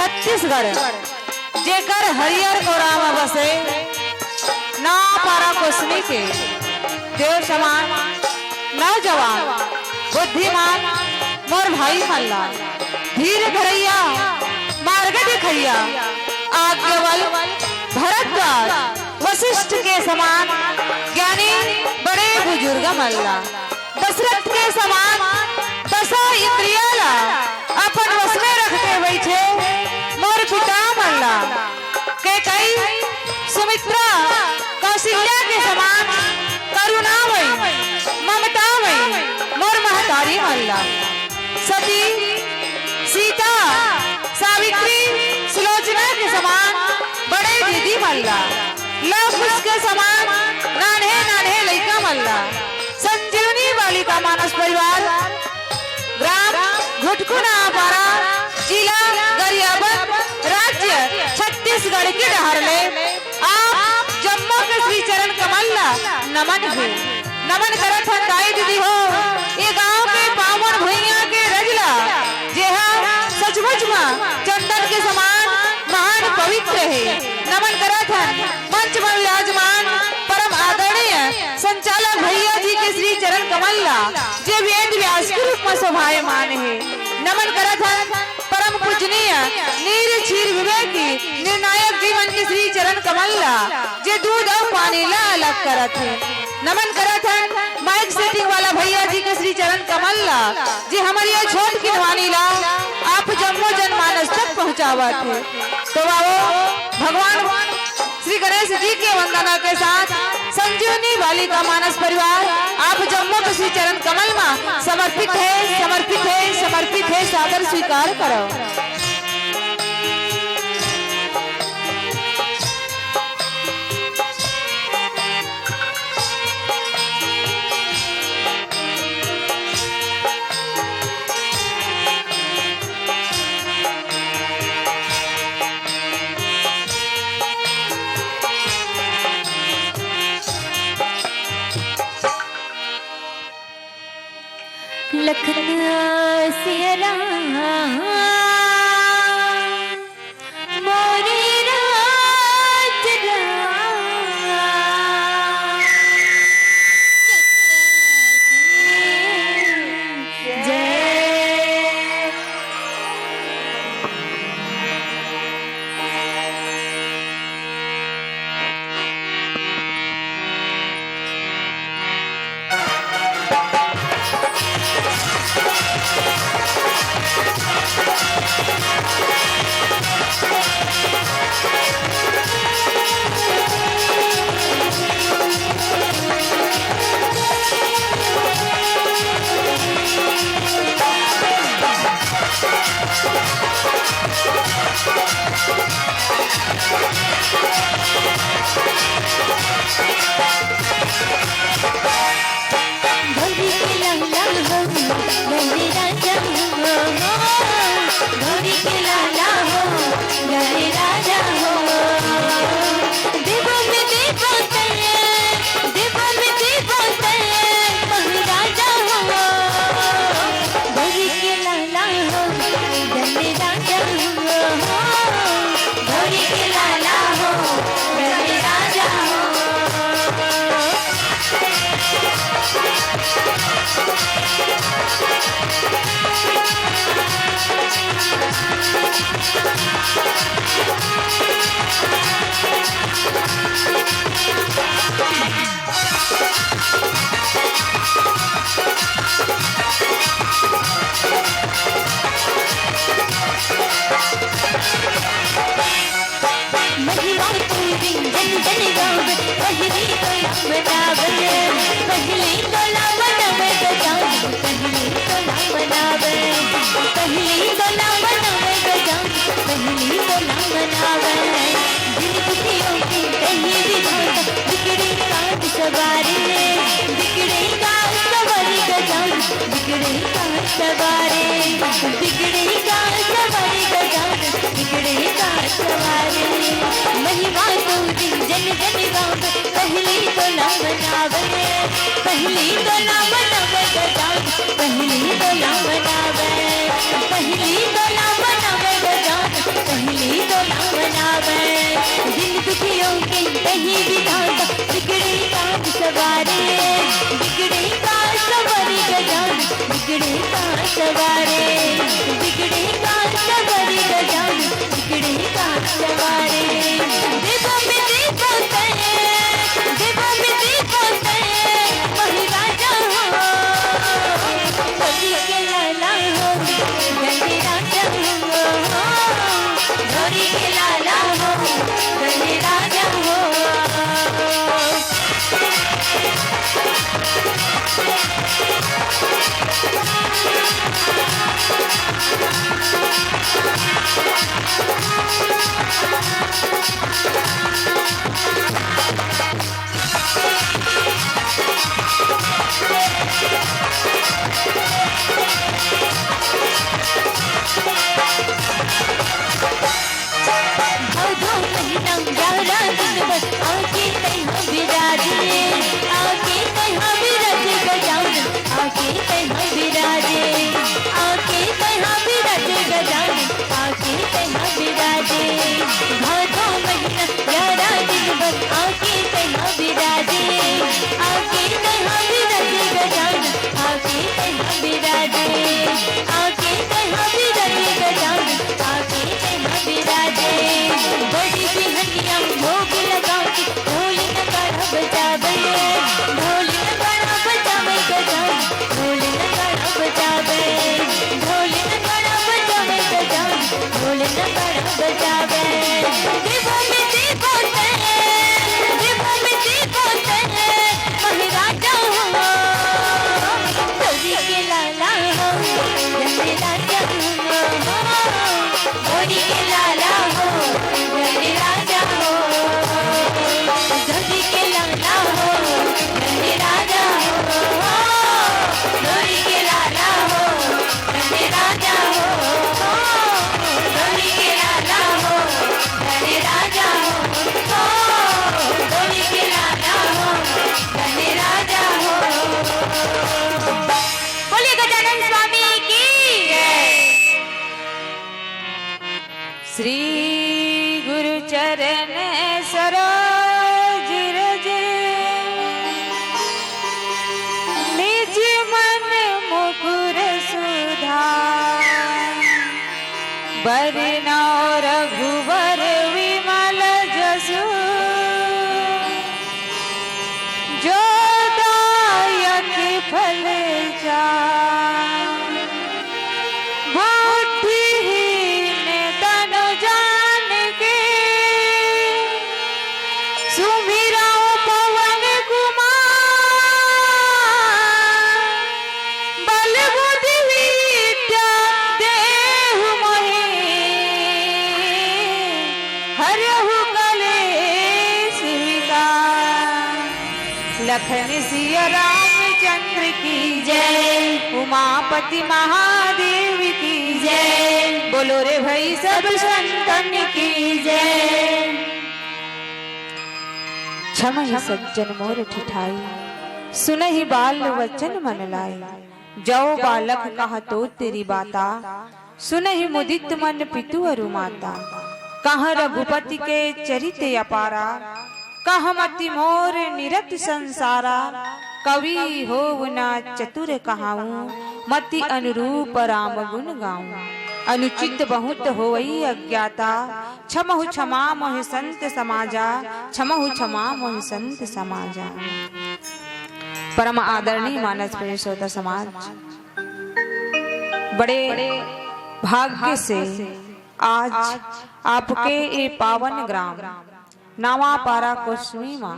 छत्तीसगढ़ जेकर हरियर कोरामा बसे ना पारा कुसमी के देव समान नौजवान बुद्धिमान मोर भाई मल्ला धीर धरैया मार्ग दिखैया आज्ञवल भरद्वाज वशिष्ठ के समान ज्ञानी बड़े बुजुर्ग मल्ला दशरथ के समान दशा इंद्रियाला अपन वश में रखते बैठे मोर पिता मल्ला कैकेयी सुमित्रा कौशल्या के समान करुणामयी ममतामयी मोर महतारी मल्ला सती सीता सावित्री सुलोचना के समान बड़े दीदी मल्ला लव कुश के समान नान्हे नान्हे लइका मल्ला संजीवनी बालिका मानस परिवार ग्राम घुटकुना पारा जिला गरियाबंद राज्य छत्तीसगढ़ की डहर में आप जम्मू के श्री चरण कमल्ला नमन है नमन करत हटाई दीदी हो ये गांव के पावन भैया के रजला जेहा सचमुच में चंदन के समान महान पवित्र है नमन करत हन मंच में विराजमान परम आदरणीय संचालक भैया जी के श्री चरण कमल्ला जे वेद व्यास के रूप में शोभायमान है नमन करत हन परम पूजनीय नीर क्षीर विवेकी निर्णायक जीवन के श्री चरण कमल्ला जे दूध और पानी ला अलग करत है नमन करत हन माइक सेटिंग वाला भैया जी के श्री चरण कमल्ला जी हमारी ये छोट की नवानी ला आप जम्मू जनमानस तक पहुँचावत है तो बाबू भगवान श्री गणेश जी के वंदना के साथ संजीवनी बालिका मानस परिवार आप जम्मू के श्री चरण कमल में समर्पित है सादर स्वीकार करो। लखन सियरा मोरे राज महिमा तो जन जन गाँव पहली तो ना बनावे पहली तो ना बनावे गजान पहली तो ना बनावे पहली तो ना बनावे गजान कहीं विधाता बिगड़े काज सवारे, बिगड़े काज सवारे गजान, बिगड़े काज सवारे, बिगड़े काज सवारे गजान, बिगड़े काज सवारे। देवों में देव होते हैं, देवों में देव होते हैं, वही राजा हो, गौरी के लाला हो, गंगे राजा हो, गौरी के लाला हो, गंगे राजा हो। भादो महीना 11 दिन बस आके कहीं विराजे, आके कहीं विराजे गजान, आके कहीं विराजे, आके कहीं विराजे गजान, आके कहीं विराजे। भादो महीना 11 दिन बस आके कहीं विराजे, आके कहीं विराजे गजान, आके कहीं विराजे, आके कहीं विराजे गजान, आके कहीं विराजे। बड़ी बिहनिया भोग लगाती ढोल नगाड़ा बजावे, ढोल नगाड़ा बजावे गजान, ढोल नगाड़ा बजावे, ढोल नगाड़ा बजावे गजान, ढोल नगाड़ा बजावे। देवों में देव होते हैं, देवों में देव होते हैं, महाराजा हो, गौरी के लाला हो, गंगे राजा हो, गौरी के लाला हो, गंगे राजा हो, गौरी के लाला हो, गंगे राजा हो, गौरी के लाला हो, गंगे राजा हो, गौरी के लाला हो, गंगे राजा हो, गौरी के लाला हो, गंगे राजा हो। बोलिए गजानन स्वामी की जय। श्री गुरु चरण सरोज रज, निज मन मुकुर सुधार, बरनौ रघुवर विमल जसु, जो दायक फल चार। बुद्धिहीन तनु जान के, सुमिरौ पवन कुमार, बल बुद्धि विद्या देहु मोहि, हरहु कलेश विकार। लखन सिया रामचंद्र की जय, उमापति महादेव की जय, बोलो रे भाई सब संतन की जय। क्षमहि सज्जन मोर ठिठाई, सुनहि बाल वचन मन लाई। जो बालक कहा तो तेरी बाता, सुनहि मुदित मन पितु अरु माता। कहाँ रघुपति के चरित अपारा, कहाँ मति मोर निरत संसारा। कवि होव ना चतुर कहाऊं, मति अनुरूप राम गुण गाऊं। अनुचित बहुत होवई अज्ञाता, क्षमहु क्षमा मोहि संत समाजा, क्षमहु क्षमा मोहि संत समाजा। परम आदरणीय मानस प्रिय श्रोता समाज, बड़े भाग्य से आज आपके ये पावन ग्राम नावापारा कुसमी मां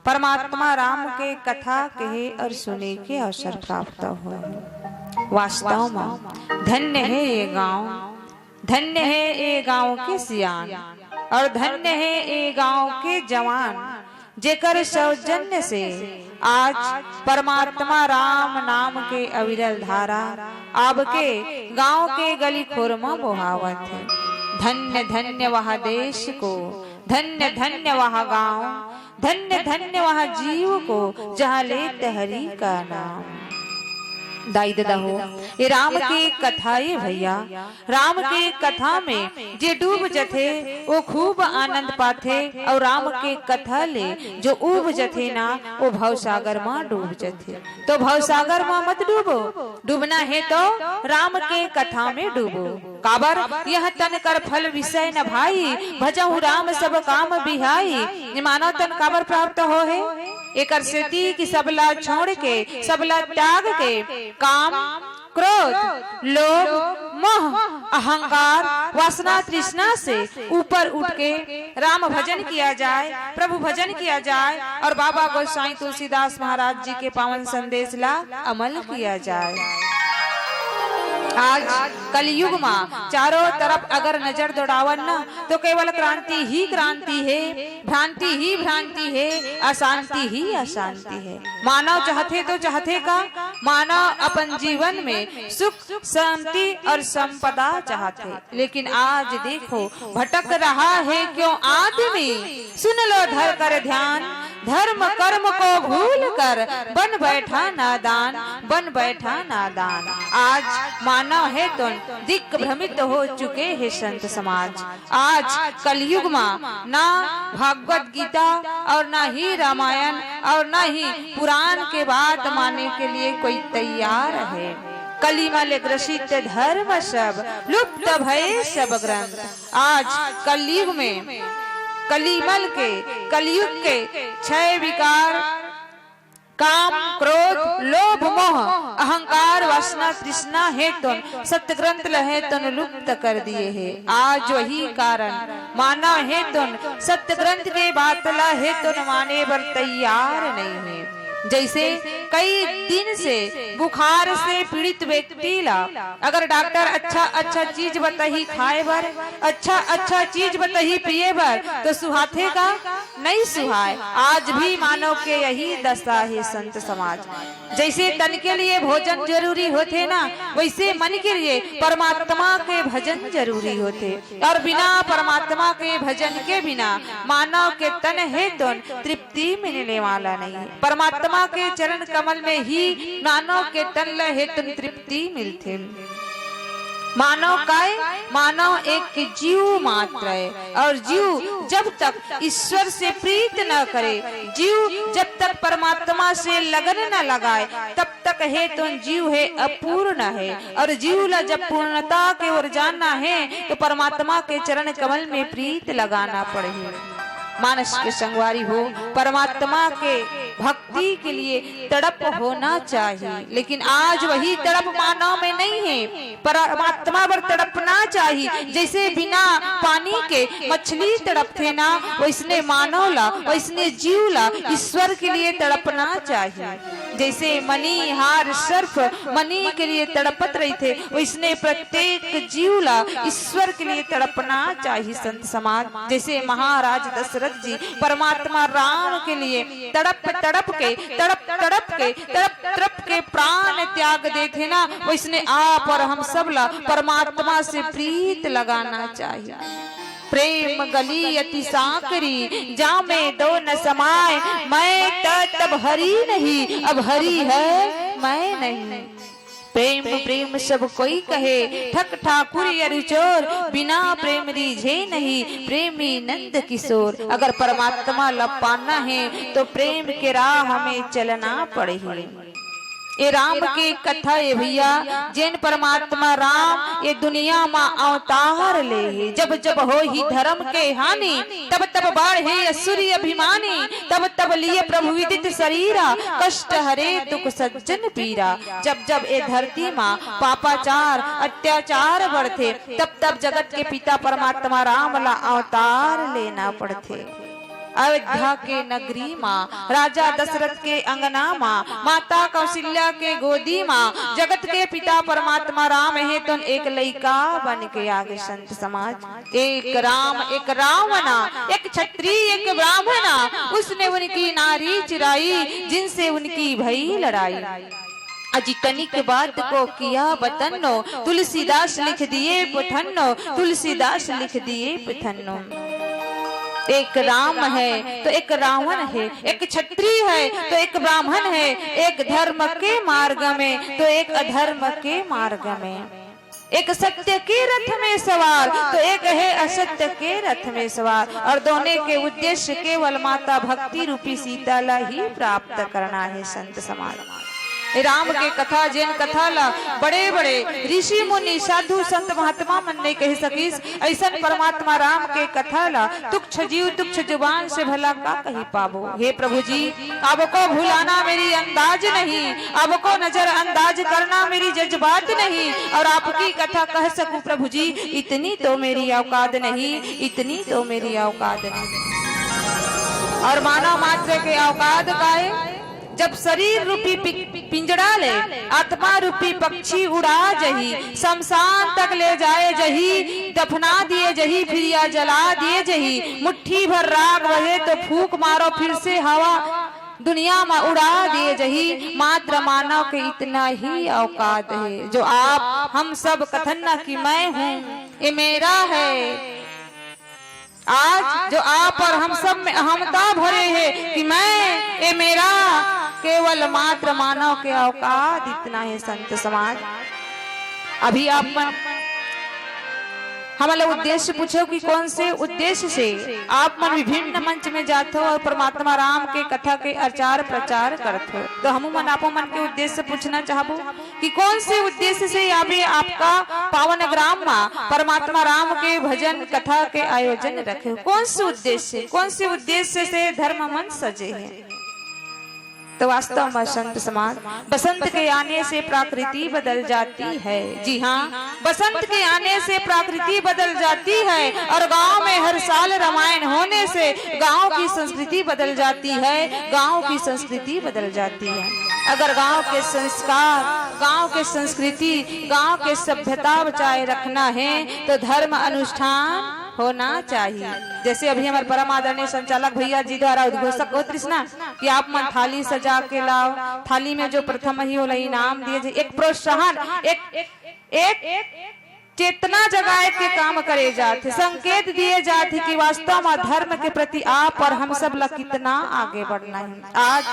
परमात्मा राम के कथा कहे और सुने के अवसर प्राप्त हुए। वास्तव में धन्य है ये गांव, धन्य है ये गांव के सियान, और धन्य है ये गांव के जवान, जेकर सौजन्य से आज परमात्मा राम नाम के अविरल धारा आपके गांव के गली खोरमा बोहावत है। धन्य धन्य वह देश को, धन्य धन्य वह गांव, धन्य धन्य वह जीव को जहाँ लेत हरि का नाम। दाई दादा हो, ये राम की कथा है भैया। राम की कथा में जे डूब जथे वो खूब आनंद पाथे, और राम के कथा ले जो उब जथे ना वो भवसागर माँ डूब जथे। तो भवसागर माँ मत डूबो, डूबना है तो राम के कथा में डूबो। काबर यह तन कर फल विषय न भाई, भजहु राम सब काम बिहाई। मानव तन काबर प्राप्त हो है, एक सेती की सबला छोड़ के, सबला त्याग के, काम क्रोध लोभ मोह अहंकार वासना तृष्णा से ऊपर उठ के राम भजन किया जाए, प्रभु भजन किया जाए, और बाबा गोसाई तुलसीदास महाराज जी के पावन संदेश ला अमल किया जाए। आज कलयुग में चारों तरफ अगर नजर दौड़ावन न तो केवल क्रांति ही क्रांति है, भ्रांति ही भ्रांति है, अशांति ही अशांति है। मानव चाहते तो चाहते का, मानव अपन जीवन में सुख शांति और संपदा चाहते, लेकिन आज देखो भटक रहा है क्यों आदमी। सुन लो धर कर ध्यान, धर्म कर्म को भूल कर बन बैठा नादान, बन बैठा नादान। आज मानव है तो दिक भ्रमित हो चुके हैं संत समाज। आज कलयुग में ना भागवत गीता और ना ही रामायण और ना ही पुराण के बात मानने के लिए कोई तैयार है। कलिमल ग्रसित धर्म सब लुप्त भय सब ग्रंथ। आज कलयुग में कलिमल के कलयुग के छह विकार काम क्रोध लोभ मोह अहंकार वासना तृष्णा है तो सत्य ग्रंथ लहे तन लुप्त कर दिए है। आज वही कारण मानव है तो सत्य ग्रंथ के बात लहे तो माने पर तैयार नहीं है। जैसे कई दिन से बुखार से पीड़ित व्यक्ति ला अगर डॉक्टर अच्छा चीज बताही खाए बर, अच्छा चीज बताही पिए बर, तो सुहाथे का नहीं सुहाए। आज भी मानव के यही दशा है संत समाज। जैसे तन के लिए भोजन जरूरी होते ना, वैसे मन के लिए परमात्मा के भजन जरूरी होते, और बिना परमात्मा के भजन के बिना मानव के तन है तो तृप्ति मिलने वाला नहीं है। परमात्मा के चरण कमल में ही मानव के तन है तो तृप्ति मिलते। मानव एक जीव मात्र है, और जीव जब तक ईश्वर से प्रीत न करे, जीव जब तक परमात्मा से लगन न लगाए, तब तक है तो जीव है अपूर्ण है। और जीव ला जब पूर्णता के ओर जाना है तो परमात्मा के चरण कमल में प्रीत लगाना पड़े। मानस के संगवारी हो, परमात्मा के भक्ति के लिए तड़प होना चाहिए, लेकिन आज वही तड़प मानव में नहीं है। परमात्मा पर तड़पना चाहिए। जैसे बिना पानी के मछली तड़पते ना, वैसने मानव ला, वैसने जीव ला ईश्वर के लिए तड़पना चाहिए। जैसे मणि हार सर्फ मणि के लिए तड़पत रही थे, वैसने प्रत्येक जीव ला ईश्वर के लिए तड़पना चाहिए संत समाज। जैसे महाराज दशरथ जी परमात्मा राम के लिए तड़प के प्राण त्याग देते ना, वैसने आप और हम सब ला परमात्मा से प्रीत लगाना चाहिए। प्रेम गली अति साकरी जामे दो न समाए, मैं तब हरी नहीं अब हरी है मैं नहीं। प्रेम प्रेम सब कोई कहे ठक ठाकुर अरुचोर, बिना प्रेम रिझे नहीं प्रेमी नंद किशोर। अगर परमात्मा ला पाना है तो प्रेम के राह हमें चलना पड़ेगी। ये राम के कथा है भैया, जैन परमात्मा राम ये दुनिया में अवतार ले। जब जब हो ही धर्म के हानि, तब तब बढ़े असुर अभिमानी, तब लिए प्रभु विदित शरीरा, कष्ट हरे दुख सज्जन पीरा। जब जब ये धरती माँ पापाचार अत्याचार बढ़ते, तब जगत के पिता परमात्मा राम ला अवतार लेना पड़ते। अयोध्या के नगरी माँ, राजा दशरथ के अंगना माँ, माता कौशल्या के गोदी माँ, जगत के पिता परमात्मा राम है तो एक लइका बन के आगे संत समाज। एक राम एक रावणा, एक क्षत्रिय एक ब्राह्मणा, उसने उनकी नारी चुराई जिनसे उनकी भई लड़ाई। अजी तनिक बात को किया बतन्नो, तुलसीदास लिख दिए पठन्नो, तुलसीदास लिख दिए पठन्नो। एक राम है तो एक रावण है, एक क्षत्रिय है तो एक ब्राह्मण है, एक धर्म के मार्ग में तो एक अधर्म के मार्ग में, एक सत्य के रथ में सवार तो एक है असत्य के रथ में सवार, और दोनों के उद्देश्य केवल माता भक्ति रूपी सीता ला ही प्राप्त करना है। संत समाज राम के कथा जैन कथा ला बड़े बड़े ऋषि मुनि साधु संत महात्मा मन नहीं कह सकीस, ऐसा परमात्मा राम के कथा ला तुक्ष जीव तुक्ष जुबान से भला का कही पाबो। हे प्रभु जी, अब को भुलाना मेरी अंदाज नहीं, अब को नजर अंदाज करना मेरी जज्बात नहीं, और आपकी कथा कह सकूं प्रभु जी इतनी तो मेरी औकात नहीं, इतनी तो मेरी औकात नहीं। और मानव मात्र के औकात का है जब शरीर रूपी पिंजड़ा ले आत्मा रूपी पक्षी उड़ा जही, शमशान तक ले जाए जही, दफना दिए जही, फिर या जला दिए जही, मुट्ठी भर राग बहे तो फूक मारो फिर से हवा दुनिया में उड़ा दिए जही। मात्र मानव के इतना ही औकात है जो आप हम सब कथन न कि मैं हूँ ये मेरा है। आज जो आप और हम सब में अहमता भरे है कि मैं ये मेरा, केवल मात्र मानव के औकात इतना है। संत समाज अभी आप हमारे उद्देश्य पूछो कि कौन से उद्देश्य से आप मन विभिन्न मंच में जाते हो और परमात्मा राम के कथा के आचार प्रचार करते हो, तो हम मन आपो मन के उद्देश्य पूछना चाहबो कि कौन से उद्देश्य से अभी आपका पावन ग्राम में परमात्मा राम के भजन कथा के आयोजन रखे, कौन से उद्देश्य से धर्म मन सजे है। तो वास्तव में संत समाज बसंत के आने से प्रकृति बदल जाती है। जी हाँ, बसंत के आने से प्रकृति बदल जाती है, और गांव में हर साल रामायण होने से गांव की संस्कृति बदल जाती है, गांव की संस्कृति बदल जाती है। अगर गांव के संस्कार, गांव के संस्कृति, गांव के सभ्यता बचाए रखना है तो धर्म अनुष्ठान होना चाहिए। जैसे अभी हमारे परम आदरणीय संचालक भैया जी द्वारा उद्घोषक हो कृष्णा कि आप मन थाली सजा के लाओ, थाली में जो प्रथम ही होला इनाम दिए जाए, एक प्रोत्साहन, एक चेतना जगाए के काम करे जाते, संकेत दिए जाते कि वास्तव में धर्म के प्रति आप और हम सब लोग कितना आगे बढ़ना है। आज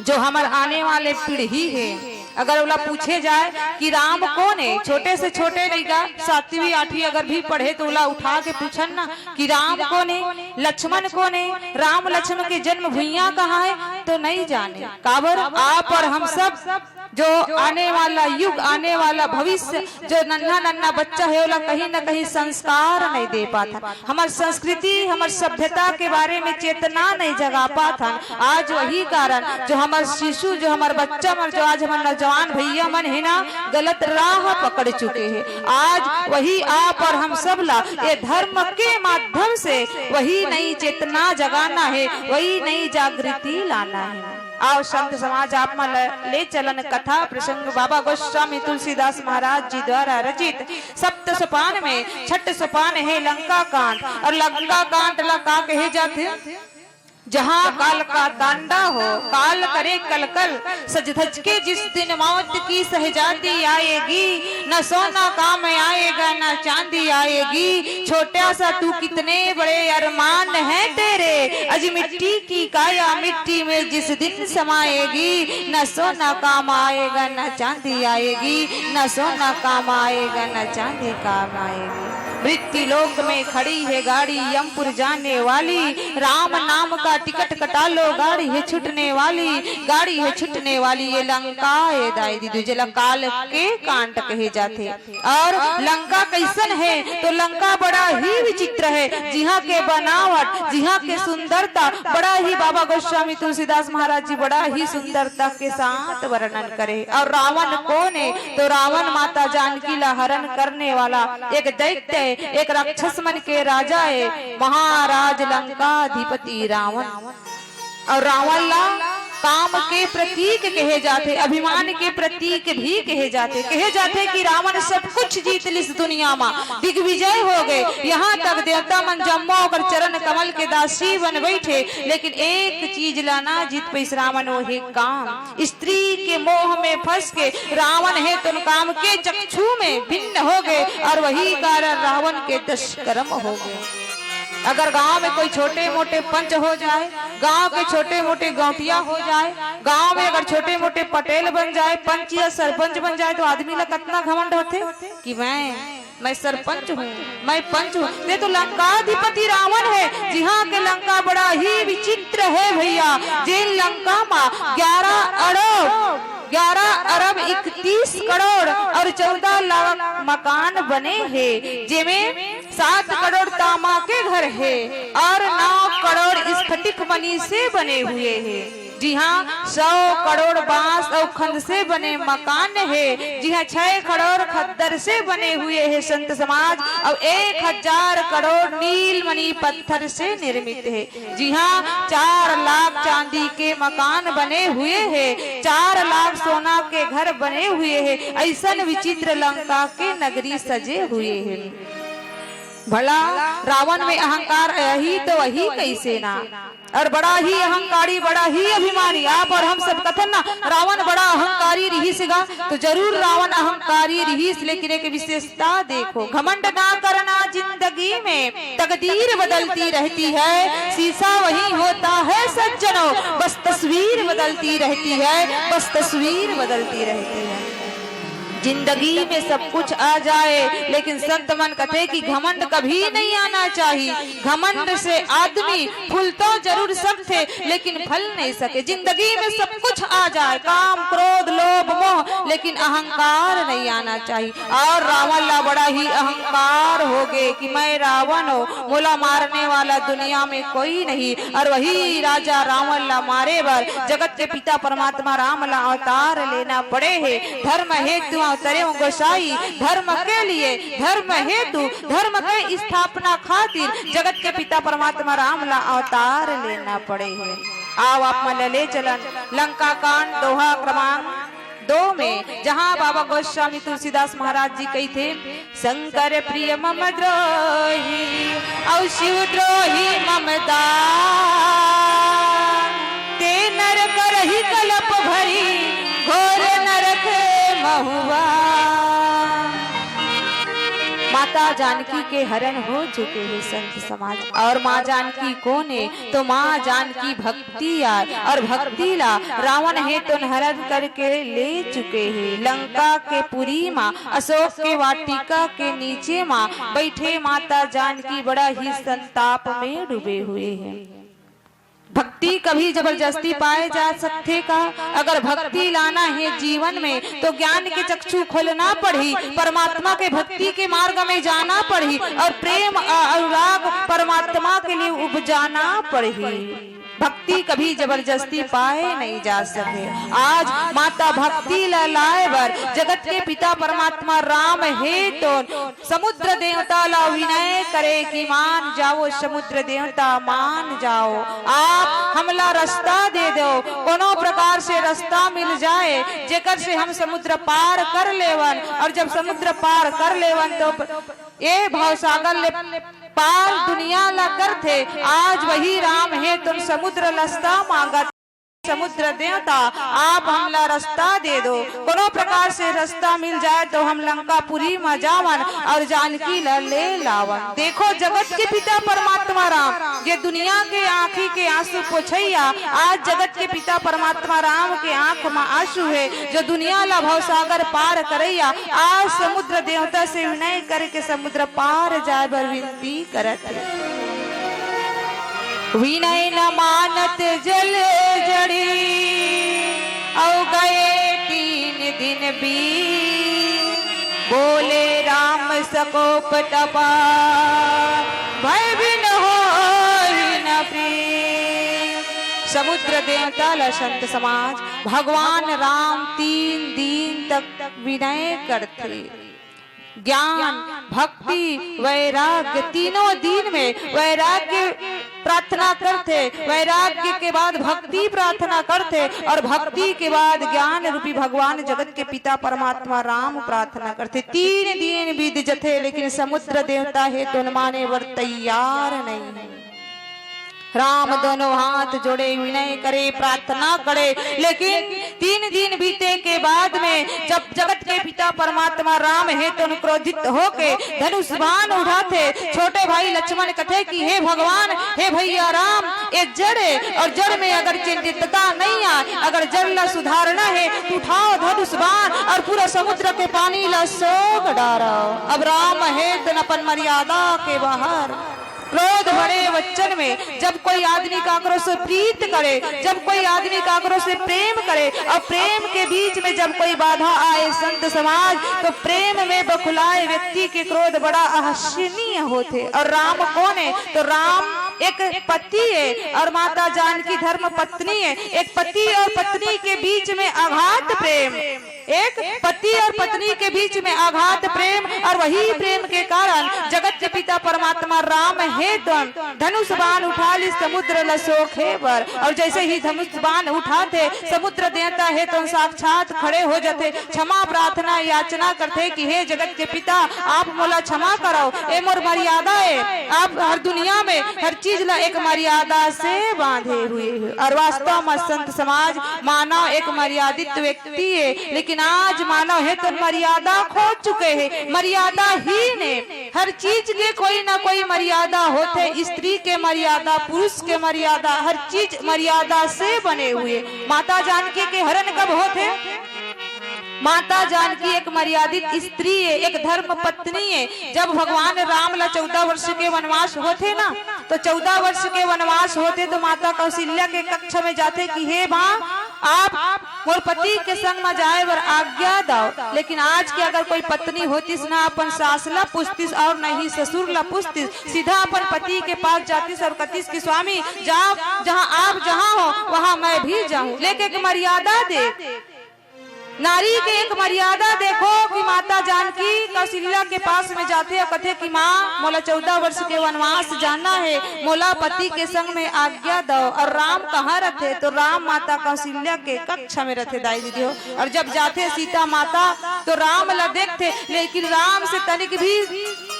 जो हमारे आने वाले पीढ़ी है, अगर उला पूछे जाए कि राम कौन है, छोटे से छोटे लड़का 7वीं 8वीं अगर भी पढ़े तो उला उठा के पूछन ना कि राम कौन है, लक्ष्मण कौन है, राम लक्ष्मण की जन्म भूइयां कहाँ है, तो नहीं जाने। काबर आप और हम सब जो आने वाला युग, आने वाला भविष्य, जो नन्हा नन्हा बच्चा है उला कहीं न कहीं संस्कार नहीं दे पाता, हमार संस्कृति हमार सभ्यता के बारे में चेतना नहीं जगा पाता। आज वही कारण जो हमार शिशु, जो हमार बच्चा मन, जो आज हमारे नौजवान भैया मन है ना गलत राह पकड़ चुके हैं। आज वही आप और हम सब ला ये धर्म के माध्यम से वही नई चेतना जगाना है, वही नई जागृति लाना है। आओ संत समाज आप में ले चलन कथा प्रसंग बाबा गोस्वामी तुलसीदास महाराज जी द्वारा रचित सप्त सोपान में छठ सोपान है लंका कांड, और लंका कांड ला का कहे जाते जहाँ काल का तांडा हो, काल करे कल कल, सज धज के जिस दिन मौत की सहजादी आएगी, न सोना काम आएगा न चांदी आएगी, छोटा सा तू कितने बड़े अरमान है तेरे, अज मिट्टी की काया मिट्टी में जिस दिन समाएगी, न सोना काम आएगा न चांदी आएगी, न सोना काम आएगा न चांदी काम आएगी। मृत्यु लोक में खड़ी है गाड़ी यमपुर जाने वाली, राम नाम का टिकट कटा लो, गाड़ी है छूटने वाली, गाड़ी है छूटने वाली। ये लंका है दाई दीदी जला काल के कांड कहे जाते। और लंका कैसन है तो लंका बड़ा ही विचित्र है, जिहाँ के बनावट, जिहाँ के सुंदरता बड़ा ही बाबा गोस्वामी तुलसीदास महाराज जी बड़ा ही सुंदरता के साथ वर्णन करे। और रावण कौन है तो रावण माता जानकी ला हरण करने वाला एक दैत्य, एक राक्षस मन के राजा है, महाराज लंकाधिपति रावण। और रावण ला काम के प्रतीक कहे जाते, अभिमान के प्रतीक भी कहे जाते कि रावण सब कुछ जीत लिस दुनिया में, दिग्विजय हो गए, यहाँ तक देवता मन जम्मो और चरण कमल के दासी बन बैठे, लेकिन एक चीज लाना जीत पैस रावण वो है काम। स्त्री के मोह में फंस के रावण है तो काम के चक्षु में भिन्न हो गए, और वही कारण रावण के दुष्कर्म हो गए। अगर गांव में कोई छोटे मोटे पंच हो जाए, गांव के छोटे मोटे गौटिया हो जाए, गांव में अगर छोटे मोटे पटेल बन जाए, पंच या सरपंच बन जाए, तो आदमी ला कितना घमंड होते कि मैं सरपंच हूँ, मैं पंच हूँ। ये तो लंकाधिपति रावण है। जी हाँ, के लंका बड़ा ही विचित्र है भैया। जिन लंका में 11 अरब 31 करोड़ और 14 लाख मकान बने हैं, जिनमें 7 करोड़ तांबा के घर है और 9 करोड़ स्फटिक मणि से बने हुए हैं। जी हाँ, 100 करोड़ बांस और खंड से बने मकान है। जी हाँ, 6 करोड़ खद्दर से बने हुए हैं संत समाज, और 1000 करोड़ नीलमणि पत्थर से निर्मित है। जी हाँ, 4 लाख चांदी के मकान बने हुए हैं, 4 लाख सोना के घर बने हुए हैं। ऐसा विचित्र लंका के नगरी सजे हुए हैं। भला रावण में अहंकार यही तो वही कैसे ना, और बड़ा ही अहंकारी, बड़ा ही अभिमानी। आप और हम सब कथन ना रावण बड़ा अहंकारी रहीसगा, तो जरूर रावण अहंकारी रहीस, लेकिन एक विशेषता देखो, घमंड ना करना जिंदगी में, तकदीर बदलती रहती है, शीशा वही होता है सज्जनों, बस तस्वीर बदलती रहती है, बस तस्वीर बदलती रहती है। जिंदगी में सब कुछ आ जाए, लेकिन संत मन कहते कि घमंड कभी नहीं आना चाहिए। घमंड से आदमी फूल तो जरूर सकते, लेकिन फल नहीं सके। जिंदगी में सब कुछ आ जाए, काम क्रोध लोभ मोह, लेकिन अहंकार नहीं आना चाहिए। और रावण ला बड़ा ही अहंकार हो गए कि मैं रावण हो, मोला मारने वाला दुनिया में कोई नहीं। और वही राजा रावण ला मारे बर जगत के पिता परमात्मा राम ला अवतार लेना पड़े है। धर्म हेतु अवतरे गोसाई, धर्म के लिए, धर्म हेतु, धर्म के स्थापना खातिर जगत के पिता परमात्मा राम ला अवतार लेना पड़े है। आओ आप मन ले चलन लंका कांड दोहा क्रमांक 2 में, जहाँ बाबा गोस्वामी तुलसीदास महाराज जी कही थे, शंकर प्रिय मम द्रोही और शिव द्रोही ममता, ते नर करहि कलप भरी घोर नरक महुआ। माता जानकी के हरण हो चुके हैं संत समाज, और माँ जानकी कौन है? तो माँ जानकी भक्ति आय, और भक्ति ला रावण है तो हरण करके ले चुके हैं। लंका के पुरी माँ अशोक के वाटिका के नीचे माँ बैठे माता जानकी बड़ा ही संताप में डूबे हुए हैं। भक्ति कभी जबरदस्ती पाए जा सकते का? अगर भक्ति लाना है जीवन में, तो ज्ञान के चक्षु खोलना पड़ी, परमात्मा के भक्ति के मार्ग में जाना पड़ी, और प्रेम अनुराग परमात्मा के लिए उपजाना पड़ी। भक्ति कभी जबरदस्ती पाए नहीं जा सके। आज माता भक्ति लाए बर जगत के पिता परमात्मा राम है, तो समुद्र देवता ला विनय करे कि मान जाओ समुद्र देवता, मान जाओ, आप हमला रास्ता दे दो, कोनो प्रकार से रास्ता मिल जाए जेकर से हम समुद्र पार कर लेवन। और जब समुद्र पार कर लेवन तो ये भवसागर ले पार दुनिया ला करते। आज वही राम है, तुम समुद्र रास्ता मांगत, समुद्र देवता आप हमला रास्ता दे दो, कोनो प्रकार से रास्ता मिल जाए तो हम लंकापुरी में जावन और जानकी ला ले लावन। देखो जगत के पिता परमात्मा राम, ये दुनिया के आंखी के आंसू पोछैया, आज जगत के पिता परमात्मा राम के आंख में आंसू है, जो दुनिया ला भवसागर पार करैया। आज समुद्र देवता से विनय करके समुद्र पार जाए बर विनती करत है। विनय न मानत जल जड़ी, औ गए 3 दिन बीत, बोले राम सकोप तपा, भय बिन होई न प्रीत। समुद्र देवता ला संत समाज भगवान राम 3 दिन तक विनय करते। ज्ञान भक्ति वैराग्य तीनों दिन में वैराग्य प्रार्थना करते, वैराग्य के बाद भक्ति प्रार्थना करते, और भक्ति के बाद ज्ञान रूपी भगवान जगत के पिता परमात्मा राम प्रार्थना करते। 3 दिन बीत जथे, लेकिन समुद्र देवता है तो माने वर तैयार नहीं। राम दोनों हाथ जोड़े विनय करे प्रार्थना करे। लेकिन 3 दिन बीते के बाद में जब जगत के पिता परमात्मा राम है तो क्रोधित होके धनुष बाण उठाते। छोटे भाई लक्ष्मण कहते कि हे भगवान, हे भैया राम, ये जड़ है और जड़ में अगर चिंतितता नहीं आए, अगर जड़ ला सुधारना है तो उठाओ धनुष बाण और पूरा समुद्र के पानी ला सोख डारो। अब राम है तो अपन मर्यादा के बाहर। क्रोध भरे वचन में जब कोई आदमी काकरों से प्रीत करे, जब कोई आदमी काकरों से प्रेम करे और प्रेम के बीच में जब कोई बाधा आए संत समाज, तो प्रेम में बखुलाए व्यक्ति के क्रोध बड़ा अहसनीय होते। और राम कौन है? तो राम एक पति है और माता जानकी धर्म पत्नी है। एक पति और पत्नी के बीच में आघात प्रेम, एक पति और पत्नी के बीच में आघात प्रेम, और वही प्रेम के कारण जगत के पिता परमात्मा राम है तो धनुष बाण उठा ली समुद्र लसोखे पर। और जैसे ही धनुष बाण उठाते समुद्र देता है तो साक्षात खड़े हो जाते, क्षमा प्रार्थना याचना करते कि हे जगत के पिता आप मोला क्षमा कराओ, ए मोर मर्यादा है। आप हर दुनिया में हर चीज ला एक मर्यादा से बांधे हुए है। और वास्तव में संत समाज मानव एक मर्यादित व्यक्ति है, लेकिन आज मानव है तो मर्यादा खो चुके हैं। मर्यादा ही ने हर चीज के कोई ना कोई मर्यादा होते। स्त्री के मर्यादा, पुरुष के मर्यादा, हर चीज मर्यादा से बने हुए। माता जानकी के हरण कब होते? माता जानकी एक मर्यादित स्त्री है, एक धर्म पत्नी है। जब भगवान राम ला 14 वर्ष के वनवास होते ना, तो 14 वर्ष के वनवास होते तो माता कौशल्या के कक्ष में जाते कि हे माँ आप मोर पति के संग में जाए बर आज्ञा दो। लेकिन आज की अगर कोई पत्नी होती ना अपन सास ला पूछतीस और नहीं ससुर ला पूछतीस, सीधा अपन पति के पास जातीस और कहतीस कि स्वामी जाओ, जहाँ आप जहाँ हो वहाँ मैं भी जाऊँ। लेकिन एक मर्यादा दे, नारी के एक मर्यादा देखो कि माता जानकी कौशल्या के पास में जाते और कहते कि माँ मोला 14 वर्ष के वनवास जाना है, मोला पति के संग में आज्ञा दो। और राम कहाँ रहते? तो राम माता कौशल्या के कक्ष में रहते दाई दीदी हो। और जब जाते सीता माता तो राम ला देखते, लेकिन राम से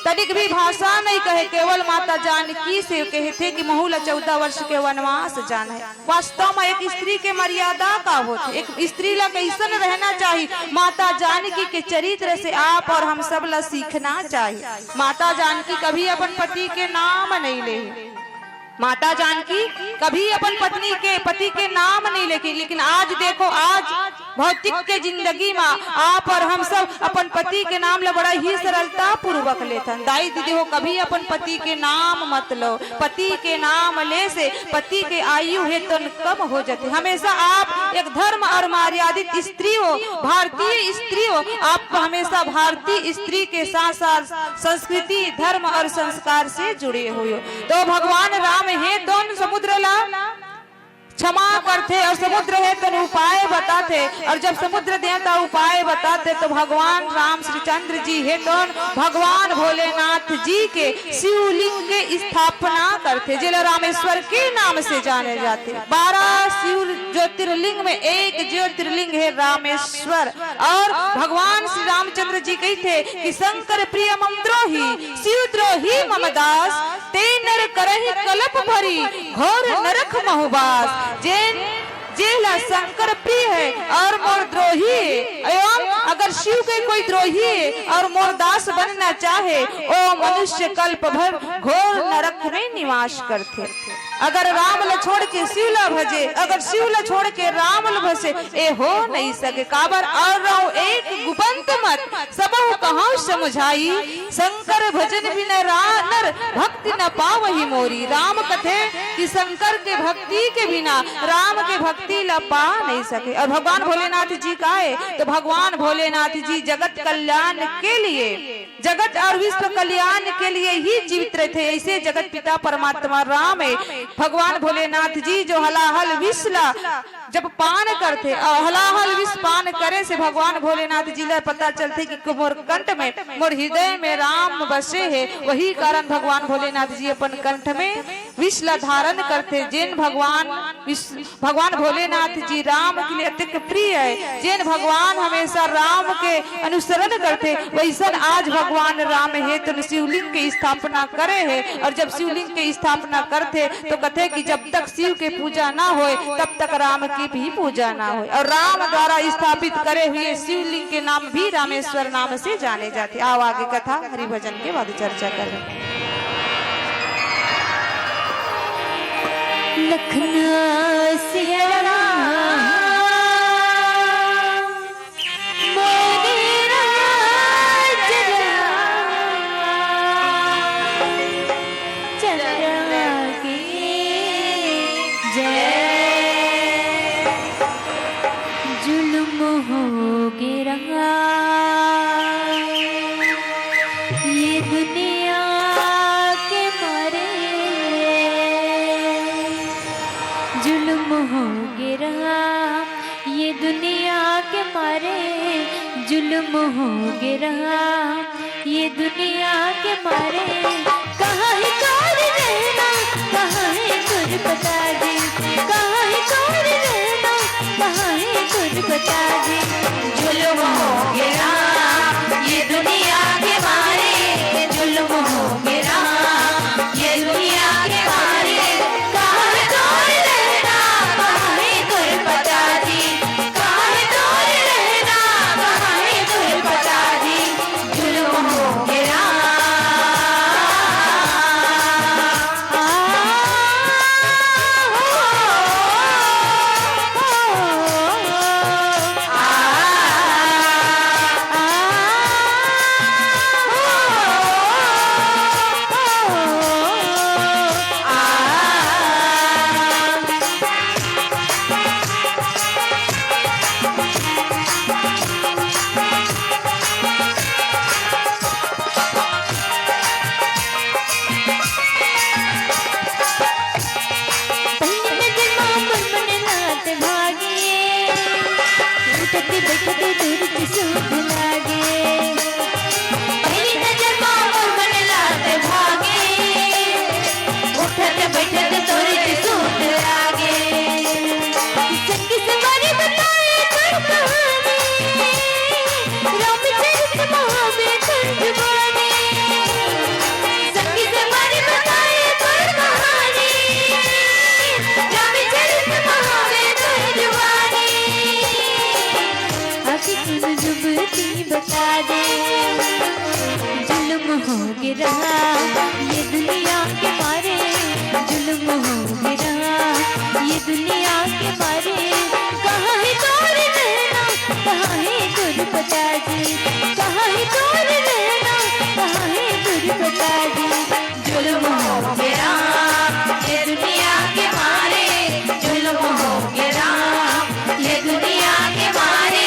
तनिक भी भाषा नहीं कहे, केवल माता जानकी से कहते कि महूला 14 वर्ष के वनवास जाना है। वास्तव में एक स्त्री के मर्यादा का होते, एक स्त्री ला कैसन रहना चाहिए, माता जानकी के चरित्र से आप और हम सब ला सीखना चाहिए। माता जानकी कभी अपन पति के नाम नहीं ले, माता जानकी कभी अपन पति के नाम नहीं लेकिन लेकिन आज देखो, आज भौतिक के जिंदगी में आप और हम सब अपन पति के नाम ले बड़ा ही सरलता पूर्वक लेथन। दाई दीदी हो कभी अपन पति के नाम मत लो, पति के नाम ले से पति के आयु है तो कम हो जाते। हमेशा आप एक धर्म और मर्यादित स्त्री हो, भारतीय स्त्री हो, आप हमेशा भारतीय स्त्री के साथ साथ संस्कृति धर्म और संस्कार से जुड़े हुए हो। तो भगवान राम है दोनों समुद्र ला क्षमा करते और समुद्र है तो उपाय बताते। और जब समुद्र देवता उपाय बताते तो भगवान राम श्रीचंद्र जी है तो भगवान भोलेनाथ जी के शिवलिंग के स्थापना करते, जिला रामेश्वर के नाम से जाने जाते। 12 शिव ज्योतिर्लिंग में एक ज्योतिर्लिंग है रामेश्वर। और भगवान श्री रामचंद्र जी कहते कि शंकर प्रिय मम द्रोही शिव द्रोही मम दास, ते नर करहि कलप भरी घोर नरक महुबास। जेला शंकर प्रिय है और मोर द्रोही है, एवं अगर शिव के कोई द्रोही है और मोर दास बनना चाहे, ओ मनुष्य कल्प भर घोर नरक में निवास करते। अगर राम ला छोड़ के शिव ला भजे, अगर शिव ला छोड़ के राम ला भजे, ए हो नहीं सके काबर। और रहो एक गुबंत मत सबहु कहूं समझाई, शंकर भजन बिना नर भक्ति न पावहि मोरी। राम कथे कि शंकर के भक्ति के बिना राम के भक्ति ला पा नहीं सके। और भगवान भोलेनाथ जी का है तो भगवान भोलेनाथ जी जगत कल्याण के लिए, जगत और विश्व कल्याण के लिए ही जीवित रहे थे। ऐसे जगत पिता परमात्मा राम है। भगवान भोलेनाथ जी जो हलाहल विष ला जब पान करते और हलाहल विष पान करे से भगवान भोलेनाथ जी ला पता चलते कि मोर कंठ में मोर हृदय में राम बसे है। वही कारण भगवान भोलेनाथ जी अपन कंठ में विश्व धारण करते जिन भगवान भोलेनाथ जी राम के लिए अत्यंत प्रिय है। जिन भगवान हमेशा राम के अनुसरण करते वैसा आज भगवान राम है तो शिवलिंग की स्थापना करे है। और जब शिवलिंग की स्थापना करते तो कहते कि जब तक शिव के पूजा ना होए तब तक राम की भी पूजा ना होए। और राम द्वारा स्थापित करे हुए शिवलिंग के नाम भी रामेश्वर नाम से जाने जाते। आओ आगे कथा हरिभजन के बाद चर्चा करें। लखनऊ सिया जुल्म हो गिरा ये दुनिया के मारे। कहाँ है कौन रहना कहाँ है तुझ बता दे। कहाँ है कौन रहना कहाँ है तुझ बता दे। जुल्म हो गिरा ये दुनिया के मारे। जुल्म हो गिरा ये दुनिया के मारे। कहाँ है कौन रहना कहाँ है तुझ बता दे। कहाँ है कौन रहना कहाँ है तुझ बता दे। जुल्म हो गिरा बता दे। जुल्म हो गिरा ये दुनिया के मारे। जुल्म हो गिरा ये दुनिया के मारे। कहाँ है कौन रहना कहाँ है तुझ बता दे। कहाँ है कौन रहना कहाँ है तुझ बता दे। जुल्म हो गिरा ये दुनिया के मारे। जुल्म हो गिरा ये दुनिया के मारे।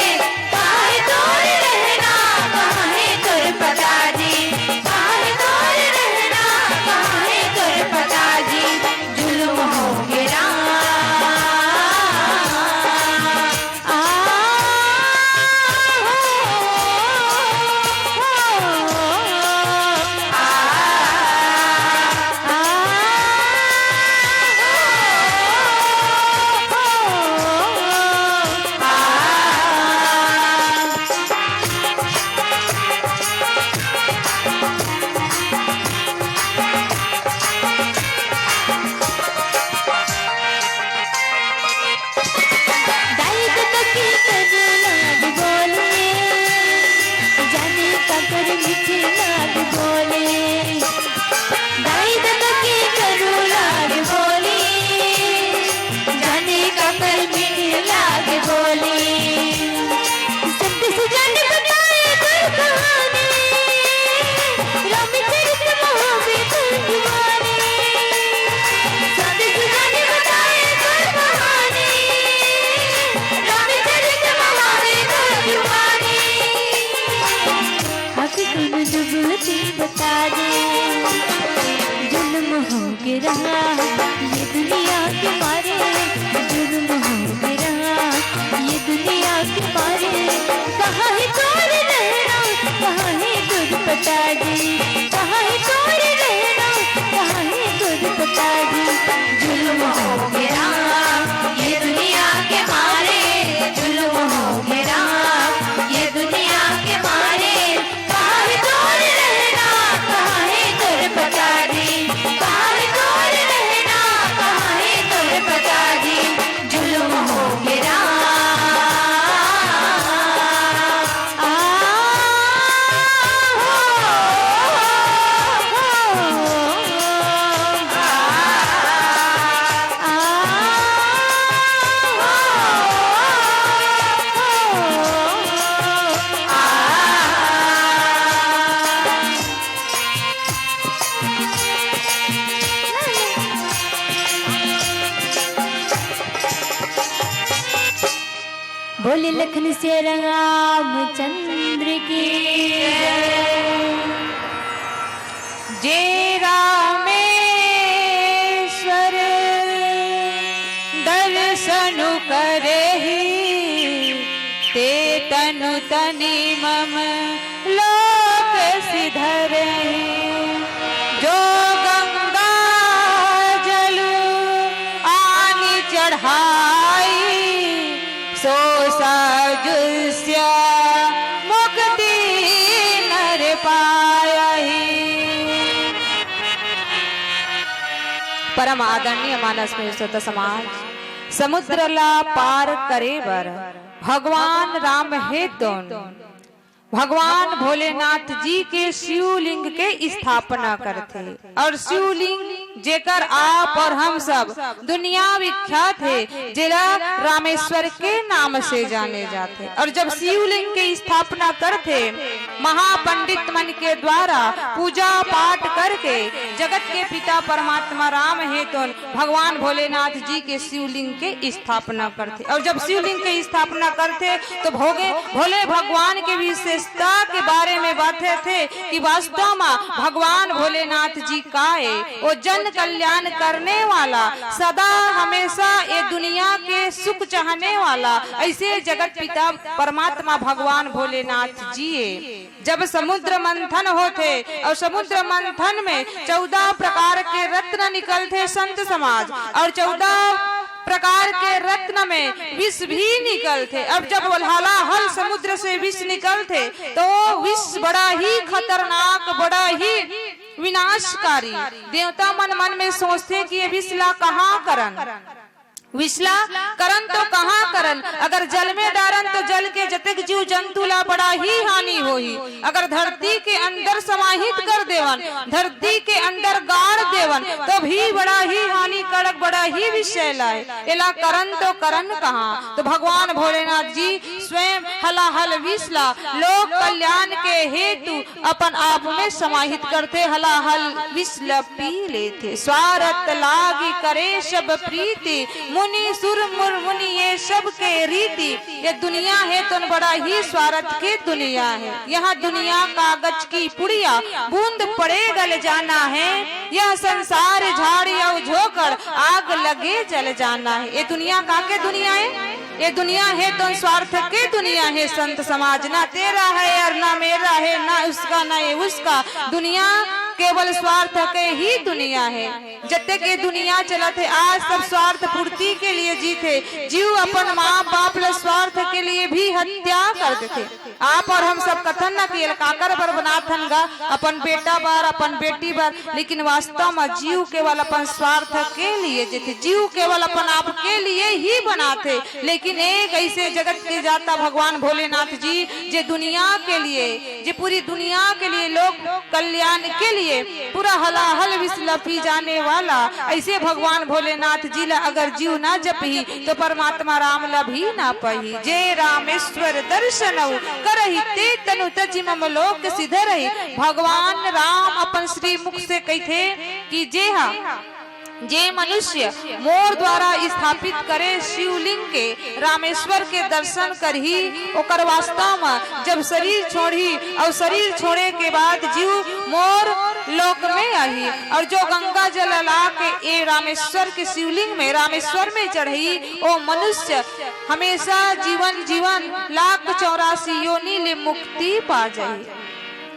बता दे। जुल्म हो गिरा ये दुनिया के मारे। जुल्म हो गिरा ये दुनिया के मारे। कहाँ है कौन रहना कहाँ है तुझ बता दे। कहाँ है कौन रहना कहाँ है तुझ बता दे। बोले लखन से रामचंद्र की जे रामेश्वर दर्शन करहि ते तनु तनि मम लोक सिधरहि। जो गंगा जल आनि चढ़ाई सो साजुष्य मुक्ति नर पायहि। परम आदरणीय मानस में श्रोता समाज, समुद्र ला पार करे बर भगवान राम हेतु भगवान भोलेनाथ जी के शिवलिंग के स्थापना करते और शिवलिंग जेकर आप और हम सब दुनिया विख्यात है, जिला रामेश्वर के नाम से जाने जाते। और जब शिवलिंग की स्थापना करते महापंडित मन के द्वारा पूजा पाठ करके जगत के पिता परमात्मा राम हेतु भगवान भोलेनाथ जी के शिवलिंग के स्थापना करते। और जब शिवलिंग की स्थापना करते तो भोले भगवान के विशेषता के बारे में बातें थे कि वास्तव में भगवान भोलेनाथ जी का है वो जन कल्याण करने वाला, सदा हमेशा ये दुनिया के सुख चाहने वाला, ऐसे जगत पिता परमात्मा भगवान भोलेनाथ जी है। जब समुद्र मंथन होते और समुद्र मंथन में 14 प्रकार के रत्न निकलते संत समाज, और 14 प्रकार के रत्न में विष भी निकलते। अब जब हल समुद्र से विष निकलते तो विष बड़ा ही खतरनाक, बड़ा ही विनाशकारी। देवता मन में सोचते कि ये विषला कहाँ करन, विषला करन तो कहाँ करन, अगर जल में डारन तो जल के जतक जीव जंतु ला बड़ा ही हानि होही। अगर धरती के अंदर समाहित कर देवन, धरती के अंदर गाड़ देवन तो भी बड़ा ही हानिकारक, बड़ा ही विषय लाए। एला करन तो करन कहाँ। तो भगवान भोलेनाथ जी स्वयं हलाहल विषला लोक कल्याण के हेतु अपन आप में समाहित करते, हलाहल विषला पी लेते। स्वार्थ लागी करे सब प्रीति, मुनि सुर मुर मुनि ये सब के रीति। ये दुनिया है तो बड़ा ही स्वार्थ की दुनिया है। यहाँ दुनिया कागज की पुड़िया बूंद पड़े गल जाना है, यह संसार झाड़ी और झोंकड़ आग लगे जल जाना है। ये दुनिया का के दुनिया है, ये दुनिया है तो स्वार्थ की दुनिया है। संत समाज ना तेरा है और ना मेरा है, ना उसका ना ये उसका, दुनिया केवल स्वार्थ के ही दुनिया है। जब तक ये दुनिया चलत है आज सब स्वार्थ पूर्ति के लिए जीते, जीव अपन माँ बाप ल स्वार्थ के लिए भी हत्या कर देते। आप और हम सब कथन न किए काकर बर बनाथन गा अपन बेटा बार अपन बेटी बार, लेकिन वास्तव में जीव केवल अपन स्वार्थ के लिए जीते, जीव केवल अपन आप के लिए ही बनाते। लेकिन एक ऐसे जगत के जाता भगवान भोलेनाथ जी जे दुनिया के लिए, जे पूरी दुनिया के लिए, लोक कल्याण के लिए पूरा हलाहल विष लपी जाने वाला, ऐसे भगवान भोलेनाथ जी ला अगर जीव ना जपही तो परमात्मा राम ला भी ना पही। जे रामेश्वर दर्शन करहि ते तनु तजि मम लोक सिधरहि। भगवान राम अपन श्री मुख से कहते कि जे मनुष्य मोर द्वारा स्थापित करे शिवलिंग के, रामेश्वर के दर्शन करही, ओकर वास्तव में जब शरीर छोड़ी और शरीर छोड़े के बाद जीव मोर लोक में आई, और जो गंगा जल ला के ए रामेश्वर के शिवलिंग में रामेश्वर में चढ़ी, ओ मनुष्य हमेशा जीवन 1,84 योनि ले मुक्ति पा जाई।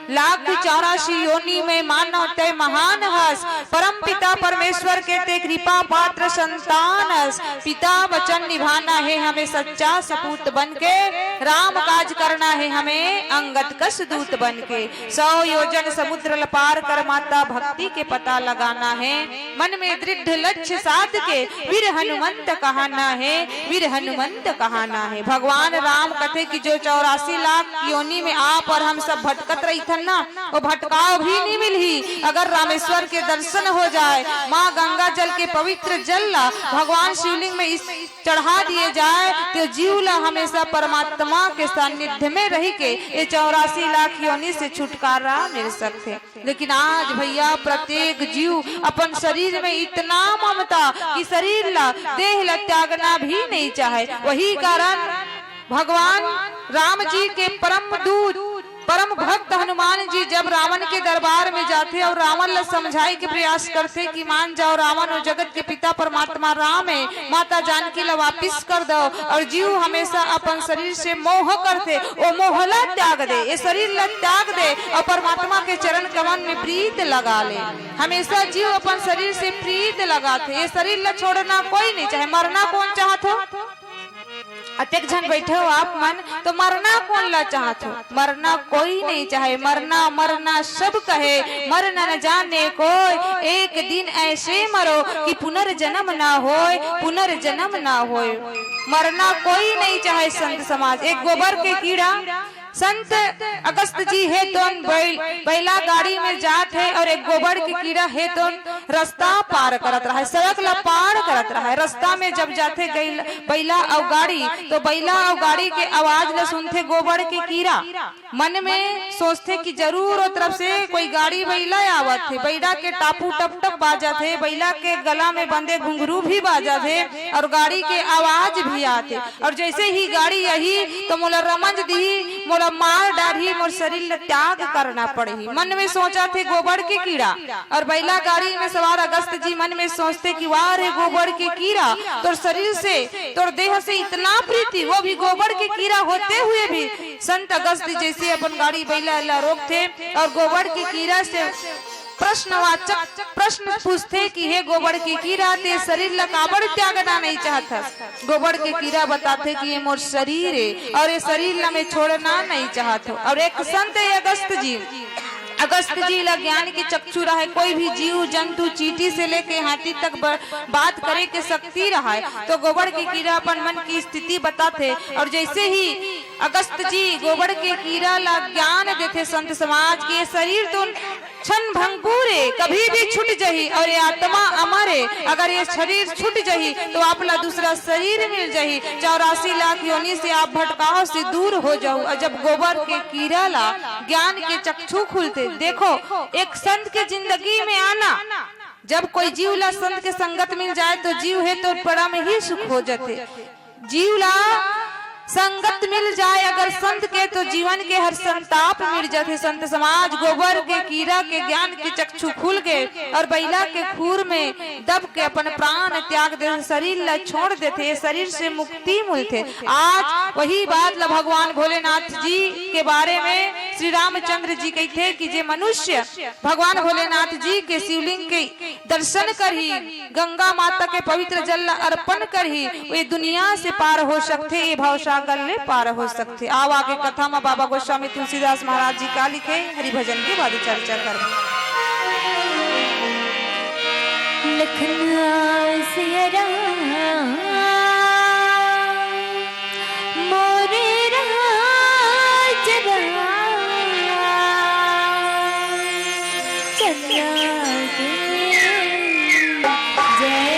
1,84 योनि में मानव ते महान हस, परम पिता परमेश्वर के ते कृपा पात्र संतान हस। पिता वचन निभाना है हमें सच्चा सपूत बन के, राम काज करना है हमें अंगद कस दूत बन के। 100 योजन समुद्र पार कर माता भक्ति के पता लगाना है, मन में दृढ़ लक्ष्य साध के वीर हनुमंत कहाना है, वीर हनुमंत कहाना है। भगवान राम कहते कि जो 84 लाख योनि में आप और हम सब भटकत रही था ना, वो भटकाव भी नहीं मिली। अगर रामेश्वर के दर्शन हो जाए, माँ गंगा जल के पवित्र जल ला भगवान शिवलिंग में चढ़ा दिए जाए तो जीव ला हमेशा परमात्मा के सानिध्य में रह के ये 84 लाख योनि से छुटकारा मिल सकते। लेकिन आज भैया प्रत्येक जीव अपन शरीर में इतना ममता कि शरीर ला देह ला त्यागना भी नहीं चाहे। वही कारण भगवान राम जी के परम दूत परम भक्त हनुमान जी जब रावण के दरबार में जाते और रावण ला समझाई के प्रयास करते कि मान जाओ रावण और जगत के पिता परमात्मा राम है, माता जानकी ला वापिस कर दो और जीव हमेशा अपन शरीर से मोह करते वो मोहला त्याग दे, ये शरीर ला त्याग दे और परमात्मा के चरण कमल में प्रीत लगा ले। हमेशा जीव अपन शरीर से प्रीत लगाते, ये शरीर ला छोड़ना कोई नहीं चाहे, मरना कौन चाहत हो? अटेक जन बैठे हो आप मन, तो मरना कौन ला चाहत हो? मरना कोई नहीं चाहे, मरना मरना सब कहे, मरना न जाने कोई, एक दिन ऐसे मरो कि पुनर्जन्म ना होए, पुनर्जन्म ना होए। मरना कोई नहीं चाहे संत समाज। एक गोबर के कीड़ा संत अगस्त जी है तो बैला गाड़ी में जात है और एक गोबर के कीड़ा है तो रास्ता पार करत रहा है, सड़क ला पार करत रहा है। रास्ता में जब जाते बैला और गाड़ी तो बैला और गाड़ी के आवाज ला सुनते गोबर के कीड़ा, मन में सोचते कि जरूर तरफ से कोई गाड़ी बैला आवत है। बैला के टापू टप टप बाजा थे, बैला के गला में बंदे घुंघरू भी बाजा थे और गाड़ी के आवाज भी आते। और जैसे ही गाड़ी यही तो मोला रमज दी, मोला मार डाली, मोर शरीर त्याग करना पड़ेगी। मन में सोचा थे गोबर के कीड़ा और बैला गाड़ी में सवार अगस्त जी मन में सोचते कि वाह रे गोबर के कीड़ा, तोर शरीर से तोर देह से इतना प्रीति, वो भी गोबर के कीड़ा होते हुए भी संत अगस्त जैसे अपन गाड़ी बैला रोकते और गोबर के कीड़ा से प्रश्नवाचक प्रश्न पूछते कि हे गोबर के कीड़ा ते शरीर ला काबर त्यागना नहीं चाहता? गोबर के कीड़ा बताते कि ये मोर शरीर है और ये शरीर ला मैं छोड़ना नहीं चाहता। और एक संत है अगस्त जी ला ज्ञान की चक्षु रहा है, कोई भी जीव जंतु चींटी से लेके हाथी तक बात करे के शक्ति रहा है। तो गोबर के कीड़ा अपन मन की स्थिति बताते और जैसे ही अगस्त जी गोबर के कीड़ा ला ज्ञान देते संत समाज के शरीर तो क्षण भंगुरे कभी भी छूट जही और ये आत्मा अमर है, अगर ये शरीर छूट जही तो आप ला दूसरा शरीर मिल जही, 84 लाख योनि से आप भटकाव से दूर हो जाओ। और जब गोबर के कीड़ा ला ज्ञान के चक्षु खुलते, देखो एक संत के जिंदगी में आना, जब कोई जीव ला संत के संगत मिल जाए तो जीव है तो बड़ा में ही सुख हो जाते। जीव ला संगत मिल जाए अगर संत के तो जीवन के हर संताप मिल जाते। संत समाज गोबर के कीड़ा के ज्ञान के चक्षु खुल गए और बैला के खूर में दब के अपन प्राण त्याग दे, शरीर ला छोड़ देते, शरीर से मुक्ति मिलते। आज वही बात ला भगवान भोलेनाथ जी के बारे में श्री रामचंद्र जी कहते कि जे मनुष्य भगवान भोलेनाथ जी के शिवलिंग के दर्शन कर ही, गंगा माता के पवित्र जल अर्पण कर ही वे दुनिया से पार हो सकते, ये भाव गले पार हो सकते। आओ आगे कथा में बाबा गोस्वामी तुलसीदास महाराज जी का लिखे हरि भजन की बाद चर्चा करें। लखन सिया राम मोरे राज राम चंद्रा के जय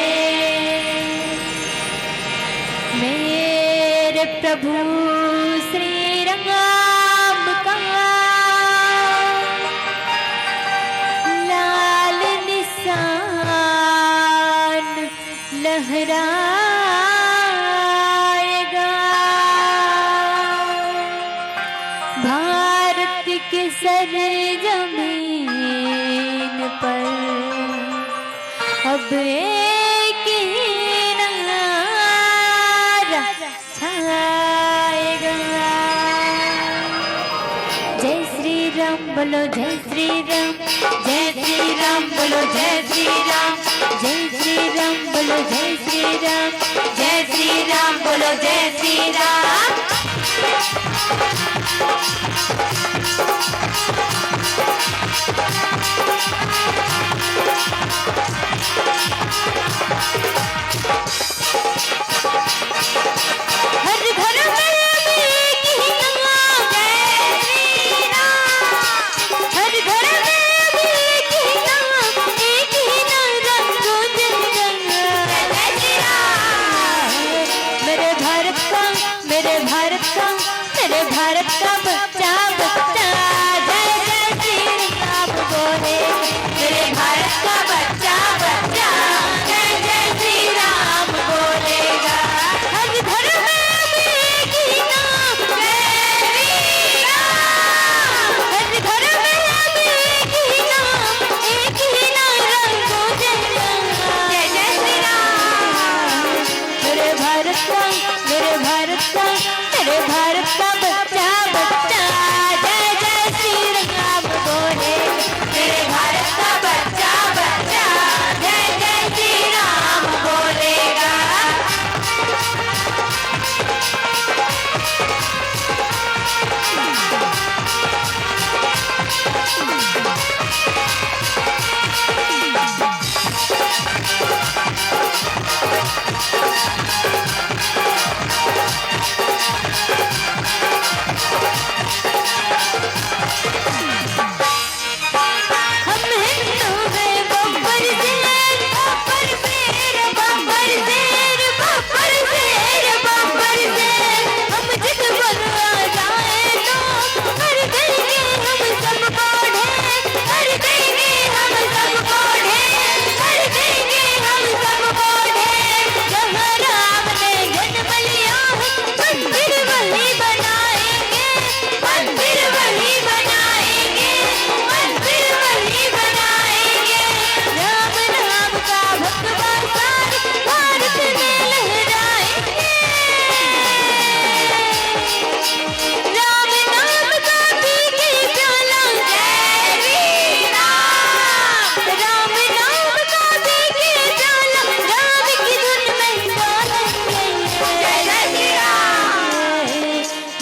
मेरे प्रभु श्री राम का लाल निशान लहराएगा, भारत के सरजमीन पर अब एक ही नारा छाएगा। जय श्री राम बोलो, जय श्री राम, जय श्री राम बोलो, जय श्री राम, जय श्री राम बोलो, जय श्री राम, जय श्री राम बोलो, जय श्री राम। हर घर में एक ही नाम जय श्री राम, हर घर में एक ही नाम, एक ही नाम रोज जय श्री राम। मेरे भारत का, मेरे भारत का, मेरे भारत मेरे भारत का बच्चा बच्चा जय जय श्री राम बोले। मेरे भारत का बच्चा बच्चा जय जय श्री राम बोलेगा।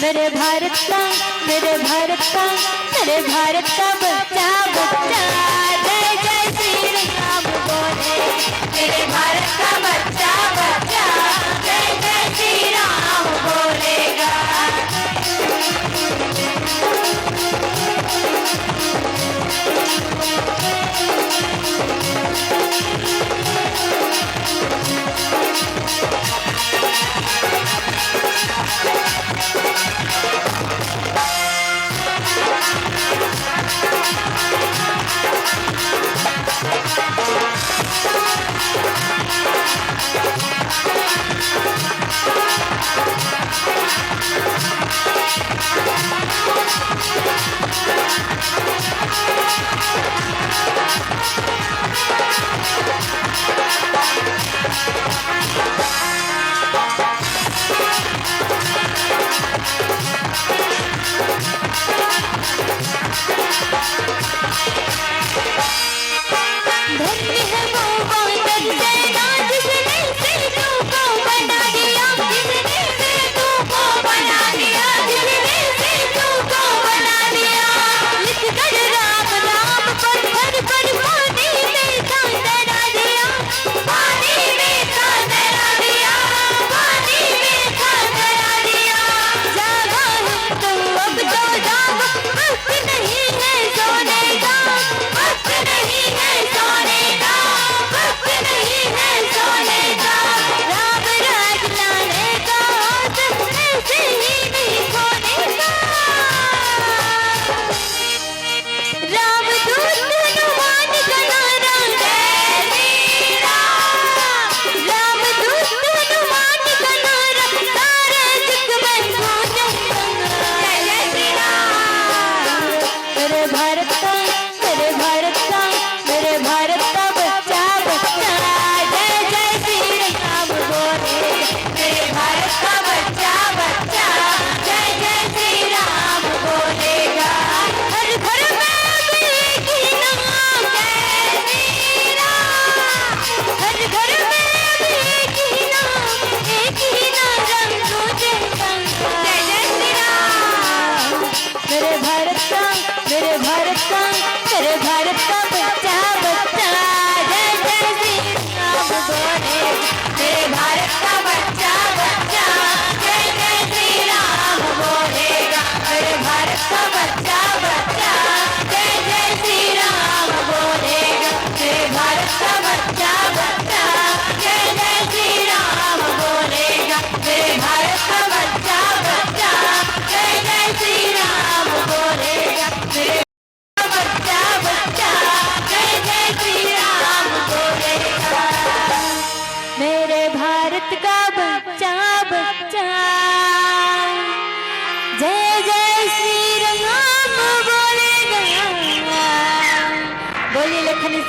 मेरे भारत का मेरे भारत का मेरे भारत का बच्चा बच्चा जय जय श्री राम बोले। मेरे भारत का बच्चा बच्चा जय जय श्री राम बोलेगा।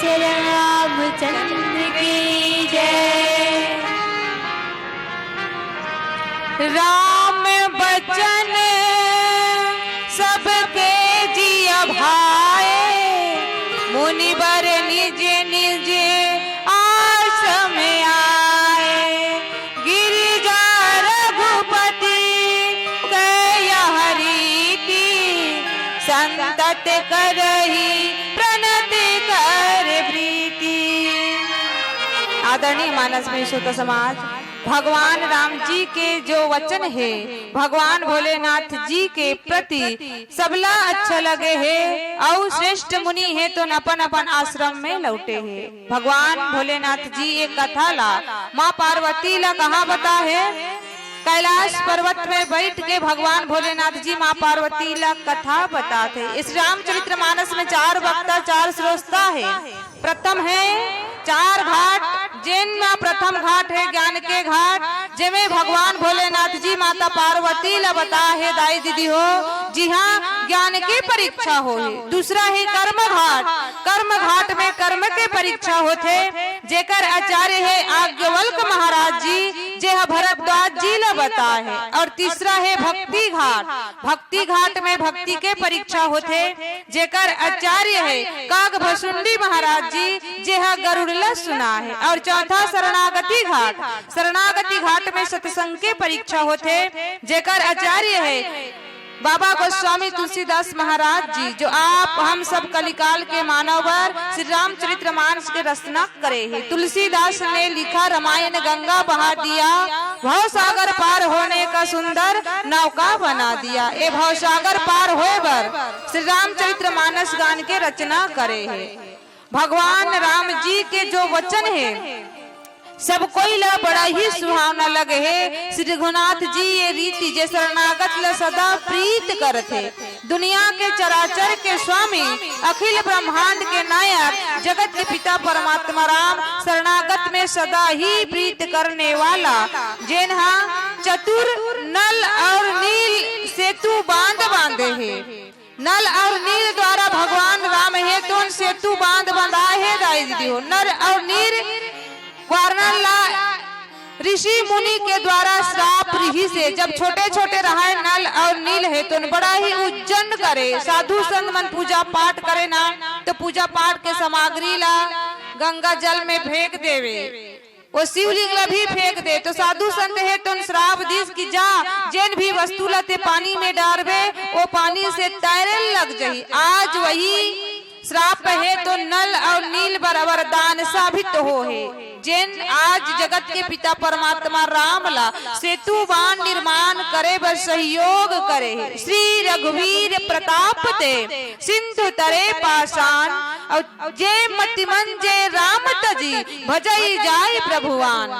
से रामचंद्र की जय। राम बच करही प्रणति कर प्रीति। आदरणीय मानस में श्रोता समाज, भगवान राम जी के जो वचन है भगवान भोलेनाथ जी के प्रति सबला अच्छा लगे है और श्रेष्ठ मुनि है तो अपन अपन आश्रम में लौटे है। भगवान भोलेनाथ जी एक कथा ला माँ पार्वती ला कहा बता है, कैलाश पर्वत में बैठ के भगवान भोलेनाथ जी माँ पार्वती ला कथा बताते। इस रामचरित्र मानस में 4 वक्ता 4 श्रोता है। प्रथम है 4 घाट, जिनमें प्रथम घाट है ज्ञान के घाट, जिसमें भगवान भोलेनाथ जी माता पार्वती ला बता है दाई दीदी हो जी हाँ ज्ञान की परीक्षा हो। दूसरा है कर्म घाट, कर्म घाट में कर्म के परीक्षा होते, जेकर आचार्य है आज्ञवल्क महाराज जी जे भरद्वाज जी ला बता है। और तीसरा है भक्ति घाट, भक्ति घाट में भक्ति के परीक्षा होते, जेकर आचार्य है कागभुसुंडी महाराज जी जे गरुड़ला सुना है। और चौथा शरणागति घाट, शरणागति घाट में सत्संग के परीक्षा होते, जेकर आचार्य है बाबा गोस्वामी तुलसीदास महाराज जी जो आप हम सब कलिकाल के मानवर श्री रामचरित्र मानस के रचना करे है। तुलसीदास ने लिखा रामायण गंगा बहा दिया, भव सागर पार होने का सुंदर नौका बना दिया। ये भव सागर पार होए बर श्री रामचरित्र मानस गान के रचना करे है। भगवान राम जी के जो वचन है सब कोई ला बड़ा ही सुहावना लगे है। श्री रघुनाथ जी ये रीति जे शरणागत ला सदा प्रीत करते, दुनिया के चराचर के स्वामी अखिल ब्रह्मांड के नायक जगत के पिता परमात्मा राम शरणागत में सदा ही प्रीत करने वाला, जिन्हा चतुर नल और नील सेतु बांध बांधे है। नल और नील द्वारा भगवान राम है तो सेतु बांध बंधा है दाई दीदी हो। नल और नील वर्णन ला ऋषि मुनि के द्वारा श्राप रही से जब छोटे छोटे रहा नल और नील है तो बड़ा ही उज्जन करे, साधु संग मन पूजा पाठ करे ना तो पूजा पाठ के सामग्री ला गंगा जल में फेंक देवे, वो शिवलिंग ला भी फेंक दे तो साधु संत है तो श्राप दिस की जा जिन भी वस्तु लाते पानी में डालबे वो पानी से तैरने लग जाही। आज वही श्राप है तो नल और नील बराबर दान साबित हो है, जिन आज जगत के पिता परमात्मा राम ला सेतु बांध निर्माण करे बर सहयोग करे है। श्री रघुवीर प्रताप ते सिंधु तरे पाषाण और जे मतिमन जे राम तजी भजई जाय प्रभुवान।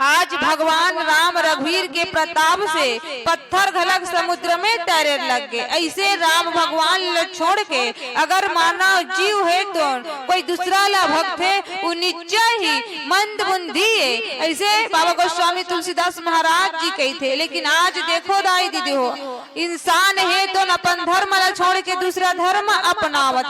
आज भगवान राम रघुवीर के प्रताप से पत्थर घलक समुद्र में तैरने लग गए। ऐसे राम भगवान ला छोड़ के अगर मानव जीव है तो कोई दूसरा ला भक्त है वो निश्चय ही मंद बुद्धि है, ऐसे बाबा गोस्वामी तुलसीदास महाराज जी कही थे। लेकिन आज देखो दाई दीदी हो इंसान है तो अपन धर्म ला छोड़ के दूसरा धर्म अपनावत,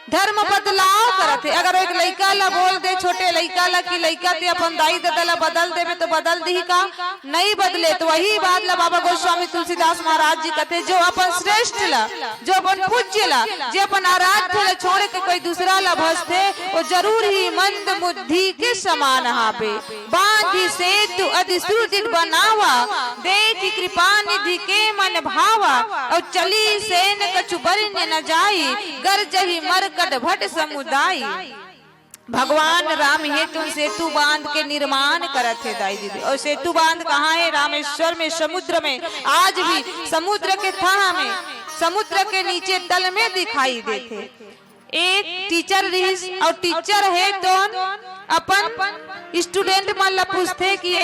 धर्म बदलाव करते। अगर एक लड़का ला बोल दे छोटे लड़का ला कि लड़का ते अपन दाई दादा ला बदल देवे तो बदल दी का नहीं बदले, तो वही बात ला बाबा गोस्वामी तुलसीदास महाराज जी कहते जो अपन श्रेष्ठ ला जो अपन पूज्य ला जो अपन आराध्य ला छोड़ के कोई दूसरा ला भजते वो जरूर ही मंद बुद्धि के समान हावे। बांधी सेतु अति सुदृढ़ बनावा देखी कृपा निधि के मन भावा और चली सेन कछु बरने न जाई गर्जही मर भट समुदाय। भगवान राम हेतु सेतु बांध के निर्माण करत है दाई दीदी। और सेतु बांध कहाँ है? रामेश्वर में, समुद्र में। आज भी समुद्र के थाह में, समुद्र के नीचे तल में दिखाई देते। एक टीचर रही और टीचर है तो अपन स्टूडेंट मन ला पूछते कि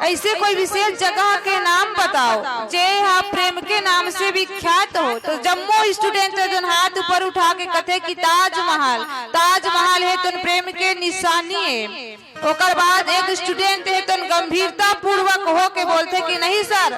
ऐसे कोई विशेष जगह के नाम बताओ जे हाँ प्रेम के नाम से विख्यात हो। तो जम्मू स्टूडेंट जो हाथ ऊपर उठा के कथे कि ताजमहल, ताजमहल है तो प्रेम के निशानी है। ओकर बाद एक स्टूडेंट है तो गंभीरता पूर्वक हो के बोलते कि नहीं सर,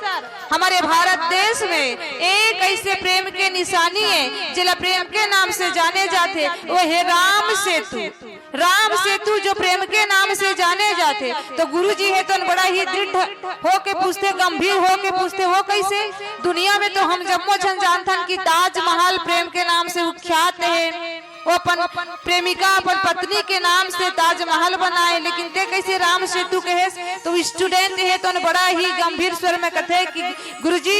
हमारे भारत देश में एक ऐसे प्रेम के निशानी है जिला प्रेम के नाम से जाने जाते, वो है राम सेतु। राम सेतु जो प्रेम के नाम से जाने जाते। तो गुरुजी है तो बड़ा ही दृढ़ हो के पूछते, गंभीर हो के पूछते वो कैसे? दुनिया में तो हम जम्मो जन जानथन कि ताजमहल प्रेम के नाम से विख्यात है, वो अपन प्रेमिका अपन पत्नी के नाम से ताजमहल बनाए, लेकिन ते कैसे राम सेतु कहे? तो स्टूडेंट है तो बड़ा ही गंभीर स्वर में कथे कि गुरुजी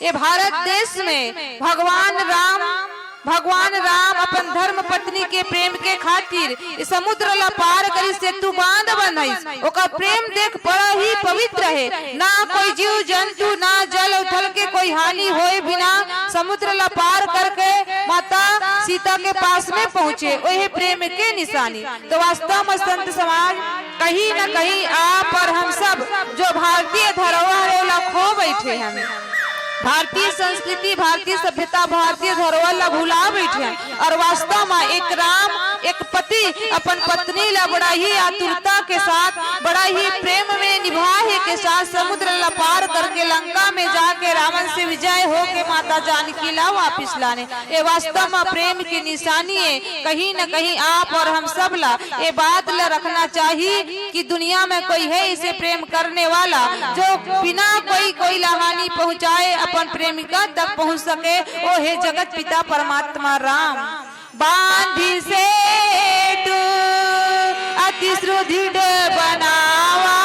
ये भारत देश में भगवान राम अपन धर्म पत्नी के प्रेम के खातिर इस समुद्र ला पार करी सेतु बांध बनाई। ओकर प्रेम देख बड़ा ही पवित्र है। ना कोई जीव जंतु ना जल उथल के कोई हानि होए बिना समुद्र ला पार करके माता सीता के पास में पहुँचे, वही प्रेम के निशानी। तो वास्तव में संत समाज कहीं न कहीं आप और हम सब जो भारतीय धरोहर ला खो बैठे हैं, भारतीय संस्कृति, भारतीय सभ्यता, भारतीय धरोहर ला भुला बैठे हैं। और वास्तव में एक राम, एक पति अपन पत्नी ला बड़ा ही आतुरता के साथ, बड़ा ही प्रेम में निभाए के साथ समुद्र ला पार करके लंका में जाके रावण से विजय हो के माता जानकी ला वापिस लाने। ये वास्तव में प्रेम की निशानी है। कहीं न कहीं आप और हम सब ला ये बात ला रखना चाहिए कि दुनिया में कोई है इसे प्रेम करने वाला जो बिना कोई ला हानि पहुँचाए अपन प्रेमिका तक पहुंच सके। ओ हे जगत पिता परमात्मा राम। बांधी से तू अति सुदृढ़ बनावा,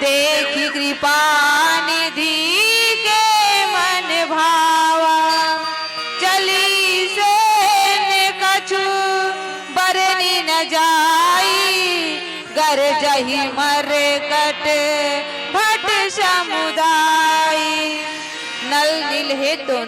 देखी कृपा निधि के मन भावा। चली से ने कछु बरनी न जाई, गर जही मर कट भट समुदाय। नल नील हेतु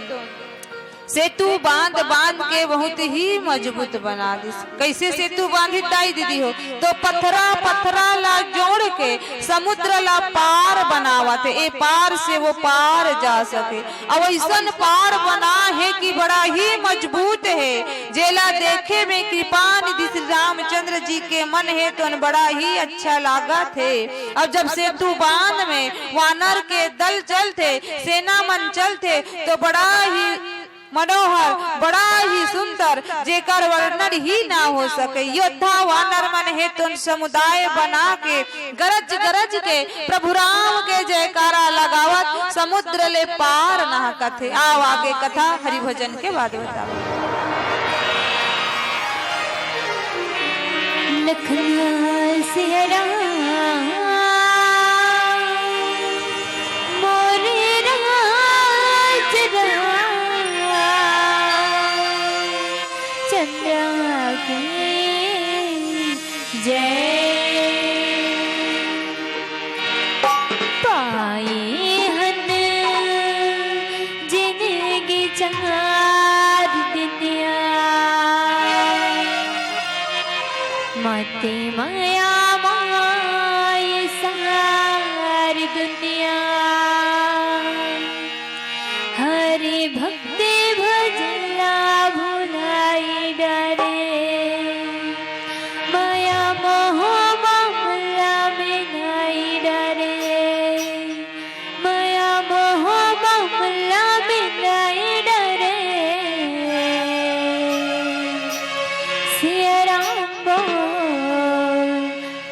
सेतु बांध के बहुत ही मजबूत बना दी। कैसे सेतु बांधी ताई दीदी हो तो पत्थरा ला जोड़ के समुद्र ला पार बनावते, ए पार से वो पार जा सके। अब ऐसा पार बना है कि बड़ा ही मजबूत है। जेला देखे में कृपा निधि श्री रामचंद्र जी के मन है तो बड़ा ही अच्छा लागा थे। अब जब सेतु बांध में वानर के दल चलते, सेना मन चलते तो बड़ा ही मनोहर, बड़ा ही सुंदर, जेकर वर्णन ही ना हो सके। योद्धा वानर मन है तुम समुदाय बना के गरज के प्रभु राम के जयकारा लगावत समुद्र ले पार नहा कथे। आओ आगे कथा हरि भजन के बाद बताओ। लखनऊ से राम मोरे राज चंद्रमा के जय पाए हन जिंदगी चार दुनिया माते माया माए सारी दुनिया हरे भक्ति भजला भुलाई डरे माया मोह मामला में नहीं डरे माया मोह मामला में नहीं डरे सिया राम बोल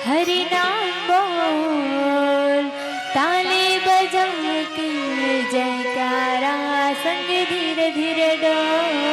हरि नाम बोल ताली बजा के जयकारा संग धीरे धीरे डोल।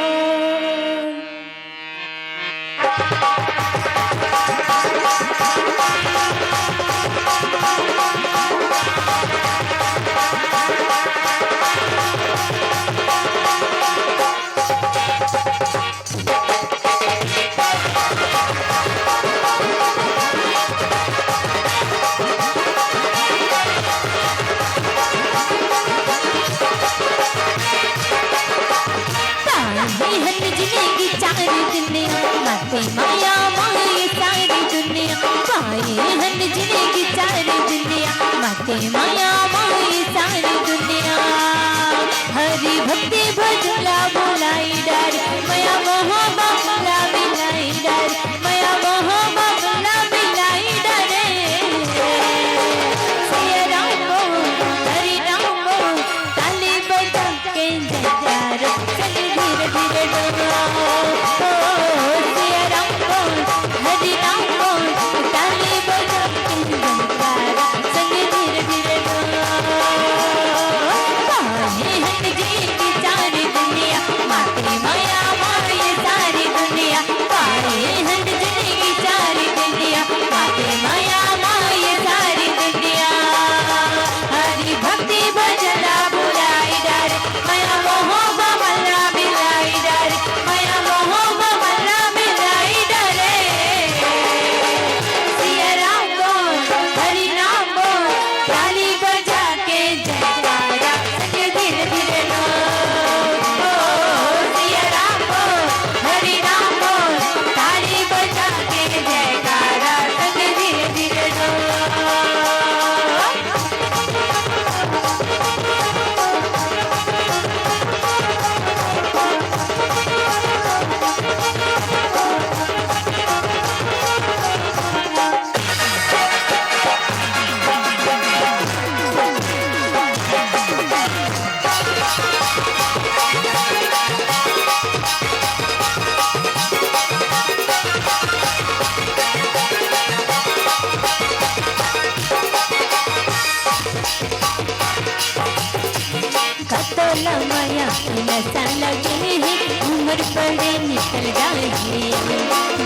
जिंदगी चारी दुनिया माते माया माए सारी दुनिया पाए हन जिंदगी चारी दुनिया माते माया माए सारी दुनिया हरि भक्ति भजला भुलाई डर माया मोह बाबला मिलाई डर माया मोह बाबला मिलाई डरे सिया राम हरि नाम ताली बजा के जयकार धीरे धीरे डोला सिया राम हरि नाम ताली बजा के जयकारा संग धीरे धीरे डोला पाए हन जी की चारी नशा लगे है उम्र पड़े निकल जाए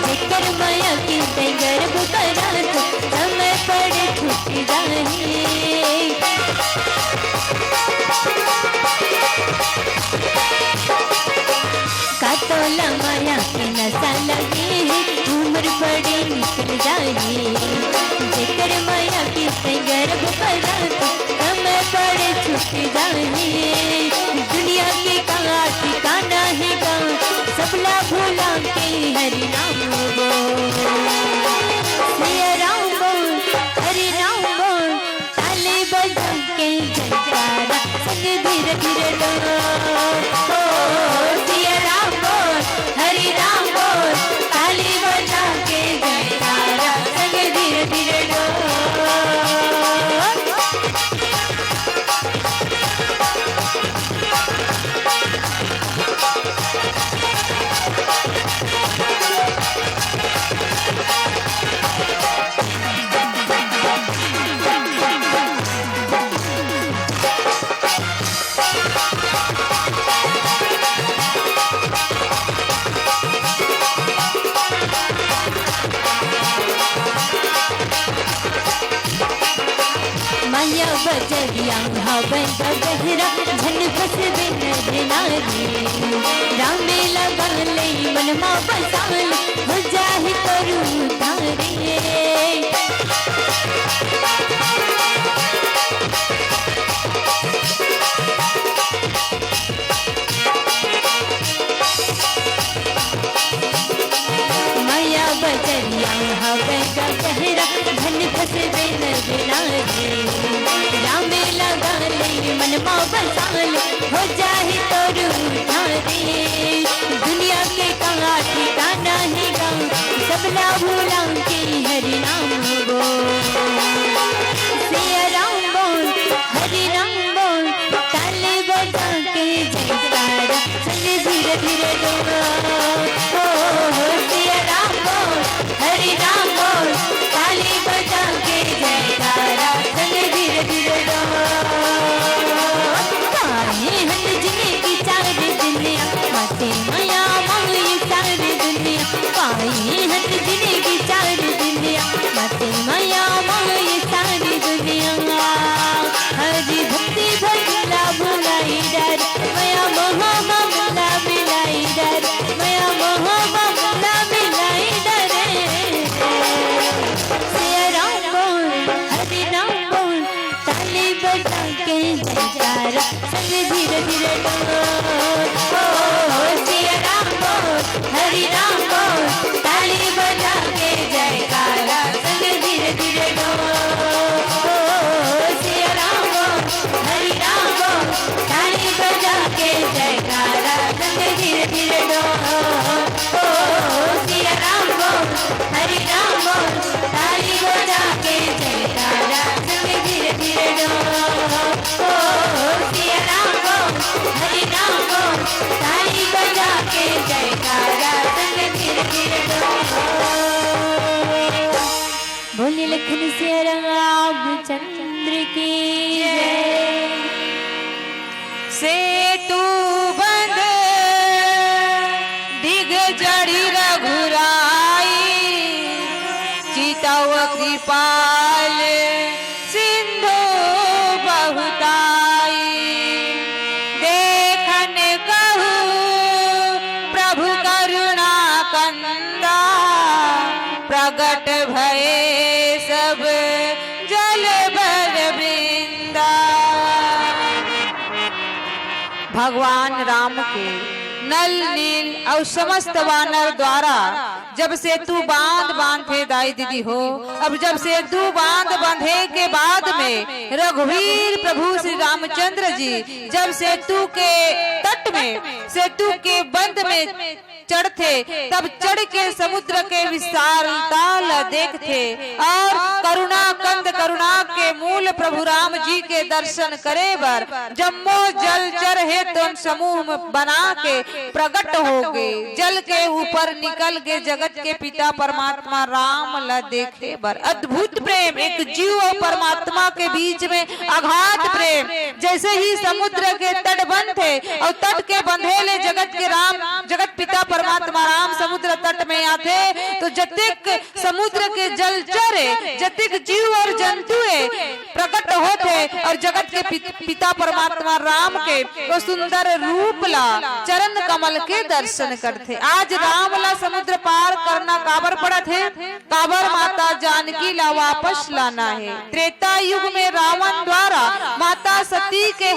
जेकर माया की गर्भ करा तो समय पड़े छूट जाए कातोला माया की नशा लगे है उम्र पड़े निकल जाए जेकर माया की गर्भ करा तो समय पड़े छूट जाए दुनिया के कहाँ ठिकाना है गाँव सबला भूला के हरि नाम बोल सिया राम बोल हरि नाम बोल ताले बजा के जयकारा संग धीरे धीरे डोल सिया राम बोल हरि नाम बोल ताले बजा के जयकारा संग धीरे धीरे डोल माया बजरिया हवन गहरा झन फस बिन नारी रामे लगा ले मन मा बसाल हो जाहि करू तारे माया बजरिया हवन गहरा झन फस बिन नारी रामे लगा ले मन मा बसाल हो जाहि तोरू धारे दुनिया के कहाँ ठिकाना है गाँव सबला भूला के हरि नाम बोल सिया राम बोल हरि नाम बोल ताले बजा के जयकारा संग धीरे धीरे डोल सिया राम बोल हरि नाम बोल ताले बजा के जयकारा संग धीरे धीरे डोल माते माया मांगी सारी दुनिया पाई हट जिने की सारी दुनिया माते माया मांगी सारी दुनिया हरि भक्ति भजला भुलाई डर माया मोह ममला मिलाई डर माया मोह ममला मिलाई डर सिया राम बोल हरि नाम बोल ताली बजा के जयकारा संग धीरे धीरे डोल हरि नाम बोल ताली बजा के जयकारा संग धीरे धीरे डोल सिया राम बोल हरि नाम बोल ताली बजा के जयकारा संग धीरे धीरे डोल सिया राम बोल हरि नाम बोल ताली बजा के जयकारा संग धीरे धीरे डोल सिया राम बोल हरि नाम बोल ताली बजा के जयकारा संग धीरे धीरे बोले लखन से रामचंद्र की जय सेतु बंद दिग जड़ी रघुराई चितव कृपाल सिंधु बहुताई देखन कहू प्रभु करुणा कंदा प्रगट भये सब जल भर वृंदा। भगवान राम के नल नील और समस्त वानर द्वारा जब सेतु बांध बांधे दाई दीदी हो, अब जब सेतु बांध बांधे के बाद में रघुवीर प्रभु श्री रामचंद्र जी जब सेतु के तट में सेतु के बंद में चढ़ते तब चढ़ के समुद्र के विशालता देखते और करुणा कंद करुणा के मूल प्रभु राम जी के दर्शन करे बर जम्मो जल चढ़े तुम समूह बना के प्रकट हो गए जल के ऊपर निकल के जगत के पिता परमात्मा राम राम ला देखे बर। अद्भुत प्रेम, एक जीव और परमात्मा के बीच में अगाध प्रेम। जैसे ही समुद्र के तट बंद थे और तट के बंधेले जगत के राम, जगत पिता परमात्मा राम समुद्र तट में आते, तो जतिक समुद्र के जलचर जतिक जीव और जंतु प्रकट होते और जगत के पिता परमात्मा राम के वो सुंदर रूप ला चरण कमल के दर्शन करते। आज राम ला समुद्र पार करना काबर पड़ा थे, काबर माता जानकी ला वापस लाना है। त्रेता युग में रावण द्वारा माता सती के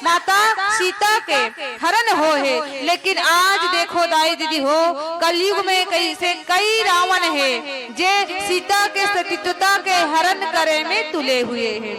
माता सीता के हरण हो है, लेकिन आज देखो दाई दीदी हो, कलयुग में कई रावण है जे सीता के सतीत्वता के हरण करे में तुले हुए हैं।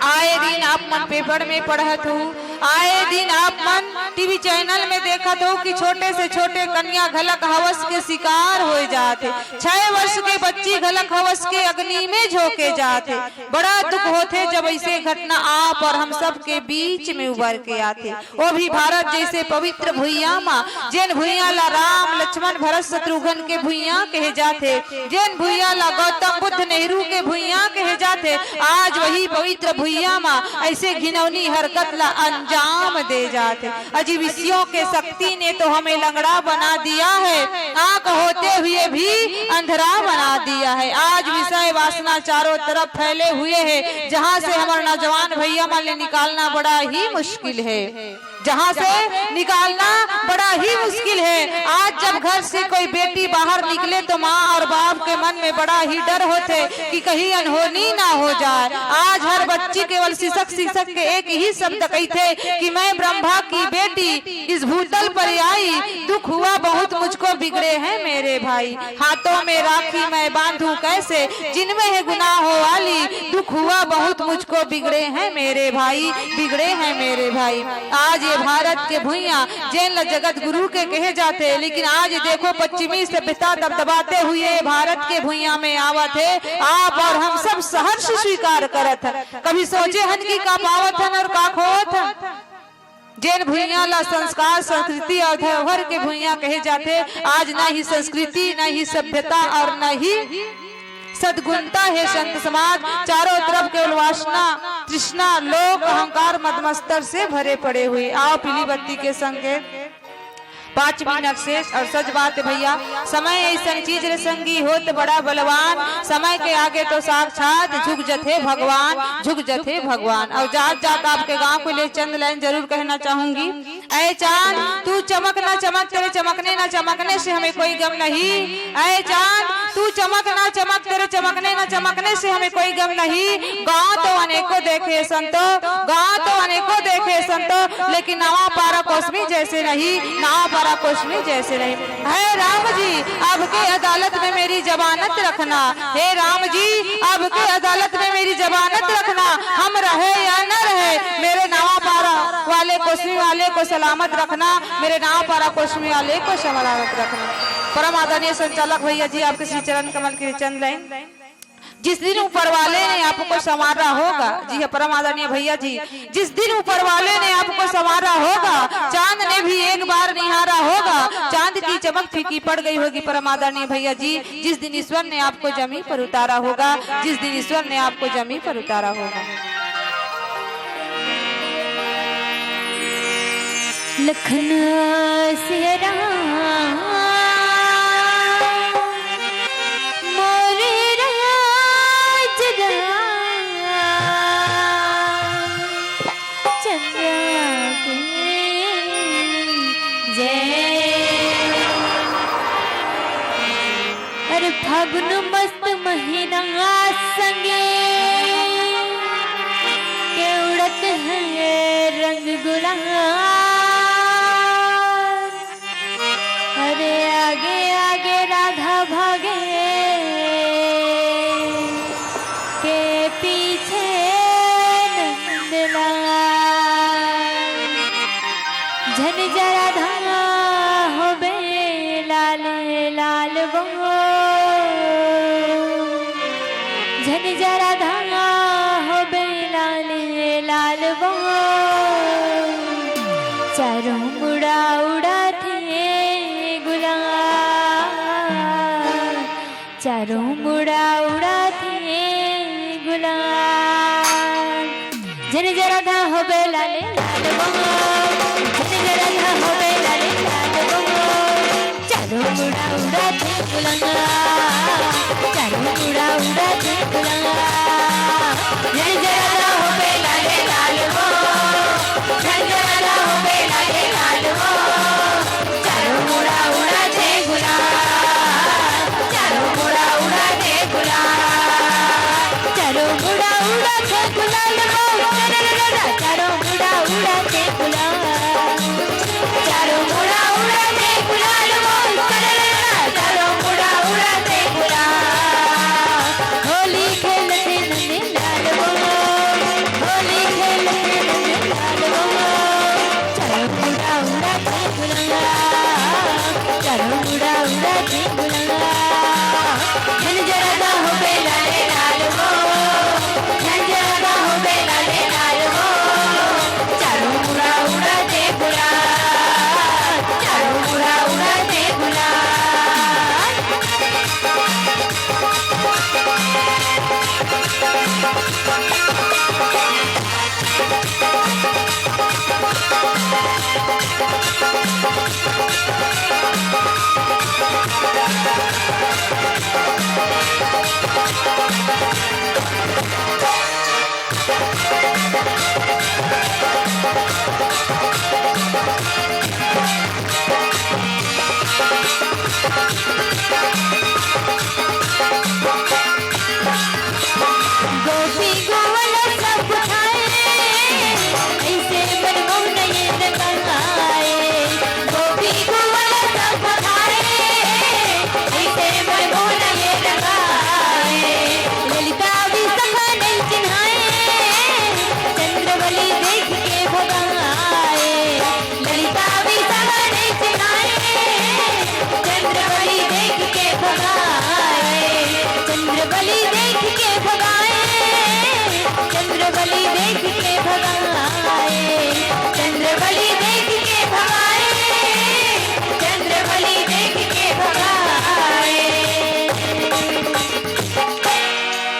आए दिन आप मन पेपर में पढ़त हो, आए दिन आप मन टीवी चैनल में देखत हो कि छोटे से छोटे कन्या घलक हवस के शिकार हो जाते। 6 वर्ष के बच्ची घलक हवस के अग्नि में झोंके जाते। बड़ा दुख होते जब ऐसे घटना आप और हम सब के बीच में उभर के आते। वो भी भारत जैसे पवित्र भुइया माँ, जैन भुइया ला राम लक्ष्मण भरत शत्रुघ्न के भुइया कहे जाते, जैन भुइया ला गौतम बुद्ध नेहरू के भुइया कहे जाते। आज वही पवित्र भुइया माँ ऐसे घिनौनी हरकत ला अंजाम दे जाते। अजीवियों के शक्ति ने तो हमें लंगड़ा बना दिया है, आंख होते हुए भी अंधरा बना दिया है। आज विषय वासना चारों तरफ फैले हुए है, जहाँ से हमारे नौजवान भैया माले निकालना बड़ा ही मुश्किल है, जहाँ से निकालना बड़ा ही मुश्किल है। आज जब घर से कोई बेटी बाहर निकले तो माँ और बाप के मन में बड़ा ही डर होते कि कहीं अनहोनी ना हो जाए। आज हर बच्ची केवल शिक्षक के एक ही शब्द कहते कि मैं ब्रह्मा की बेटी इस भूतल पर आई, दुख हुआ बहुत मुझको बिगड़े हैं मेरे भाई। हाथों में राखी मैं बांधू कैसे, जिनमें है गुनाह वाली, दुख हुआ बहुत मुझको बिगड़े हैं मेरे भाई, बिगड़े हैं मेरे भाई। आज भारत के भुइया जैन जगत गुरु के कहे जाते, लेकिन आज देखो पश्चिमी सभ्यता दबदबाते हुए भारत के भुइया में आवत है। आप और हम सब सहर्ष स्वीकार करत है, कभी सोचे हन की का पावत हन और का खोत हन। जैन भुइया ला संस्कार संस्कृति और धरोहर के भुइया कहे जाते। आज न ही संस्कृति, न ही सभ्यता और न ही सद्गुणता है संत समाज। चारों तरफ केवल वासना, तृष्णा, लोक अहंकार मदमस्तर से भरे पड़े हुए। आओ पीली बत्ती के संकेत 5 मिनट से। और सच बात है भैया, समय ऐसा चीज रे संगी होत बड़ा बलवान, समय के आगे तो साक्षात झुक जथे भगवान, झुक जथे भगवान। और जात जात आपके गांव को ले चंद लाइन जरूर कहना चाहूंगी। ऐ चांद तू चमक ना चमक, तेरे चमकने ना चमकने से हमें कोई गम नहीं। ऐ चांद तू चमक ना चमक, तेरे चमकने ना चमकने से हमें कोई गम नहीं। गाँव तो अनेकों देखे संतो, गाँव तो अनेकों देखे संतो, लेकिन नवा पारा कोसमी जैसे नहीं, नवा पारा कोसमी जैसे नहीं। हे राम जी आपके अदालत में मेरी जमानत रखना, हे राम जी आपके अदालत में मेरी जमानत रखना। हम रहे या न रहे, मेरे नवा पारा वाले कोसमी वाले को सलामत रखना, मेरे नवा पारा कोसमी वाले को सलामत रखना। परम आदरणीय संचालक भैया जी आपके श्री चरण कमल के चंद लाइन। जिस दिन ऊपर वाले ने आपको संवारा होगा, जी है परम आदरणीय भैया जी, जिस दिन ऊपर वाले ने आपको संवारा होगा, चांद ने भी एक बार निहारा होगा, चांद की चमक फीकी पड़ गई होगी परम आदरणीय भैया जी। जिस दिन ईश्वर ने आपको जमी पर उतारा होगा, जिस दिन ईश्वर ने आपको जमी पर उतारा होगा। लखन सिया फागुन मस्त महीना संगे के उड़त है रंग गुलाल। अरे आगे आगे राधा भागे के पीछे नंदलाल। झन जरा धाना हो बे लाल लाल वो, झन जरा धाना हो बे लाल लाल वो। चारों मुड़ा उड़ा थे गुलाल, चारों मुड़ा उड़ाते गुलाल जन जरा था हो बे लाले लाल बंगो जन जरा था हो बे लाले लाल बंगो चारों मुड़ा उड़ाते गुलाल चारों मुड़ा उड़ाते गुलाल जन जरा था हो बे लाले लाल बंगो जन जरा था हो बे लाले लाल बंगो चारों मुड़ा उड़ाते गुलाल चारों मुड़ा उड़ाते गुलाल चारों मुड़ा उड़ाते गुलाल चारों मुड़ा उड़ाते गुलाल चारों मुड़ा उड़ाते गुलाल चारों मुड़ा उड़ाते गुलाल होली खेलते नंदे लाल होली खेलते नंदे लाल चारों मुड़ा उड़ाते गुलाल चारों मुड़ा उड़ाते गुलाल जन जरा हो बे लाले लाल जन जरा हो बे लाले लाल चारों मुड़ा उड़ाते गुलाल चारों मुड़ा उड़ाते गुलाल गोपी गोवल सब खाए ऐसे मनमोहन ये लगाए गोपी गोवल सब खाए ऐसे मनमोहन ये लगाए ललिता भी सखा नहीं चिन्हाए चंद्रवली देख के भगाए ललिता भी सखा नहीं चिन्हाए चंद्रवली देख के भगाए चंद्रवली देख के भगाए चंद्रवली देख के भगाए चंद्रवली देख के भगाए चंद्रवली देख के भगाए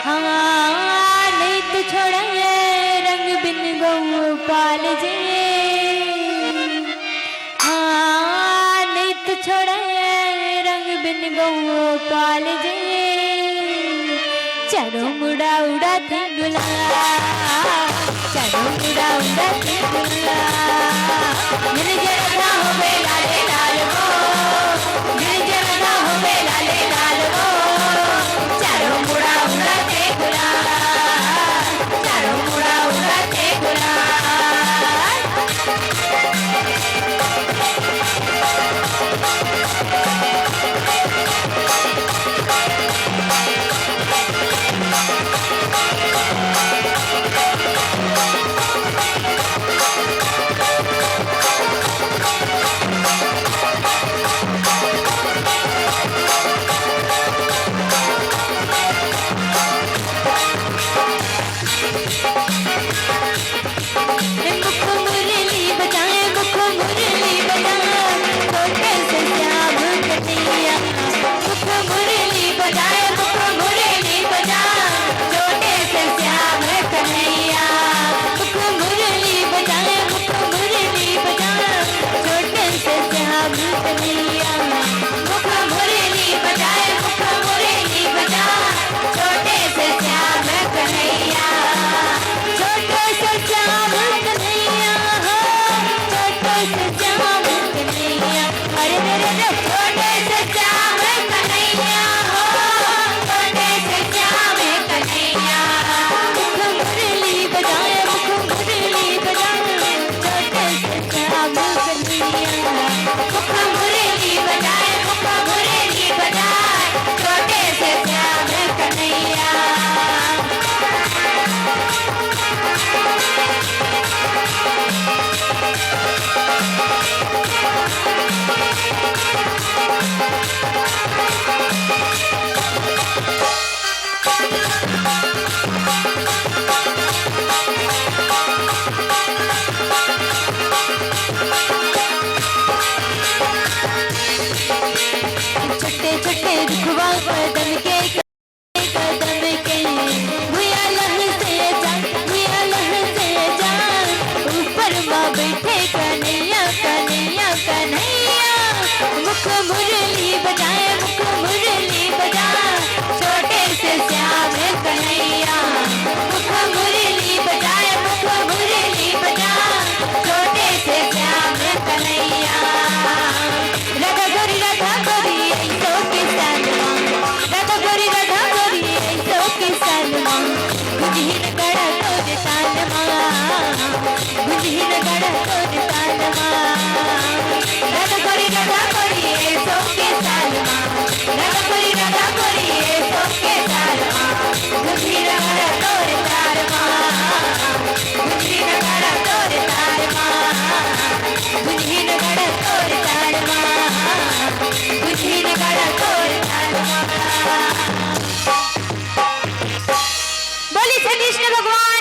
हाँ नहीं तो छोड़े रंग बिन गोपाल जी हाँ नहीं तो छोड़े रंग बिन गोपाल जी चारों मुड़ा उड़ाते गुलाल चारों मुड़ा उड़ाते गुलाल जन जरा हो बे लाले लाल जन जरा हो बे लाले लाल चारों मुड़ा उड़ाते गुलाल चारों मुड़ा उड़ाते गुलाल गड़ा तोर तालमा राधा कोरी ए सोके तालमा राधा कोरी ए सोके तालमा बुद्धि गड़ा तोर तालमा बुद्धि गड़ा तोर तालमा बुद्धि गड़ा तोर तालमा बुद्धि गड़ा तोर तालमा। बोली श्री कृष्ण भगवान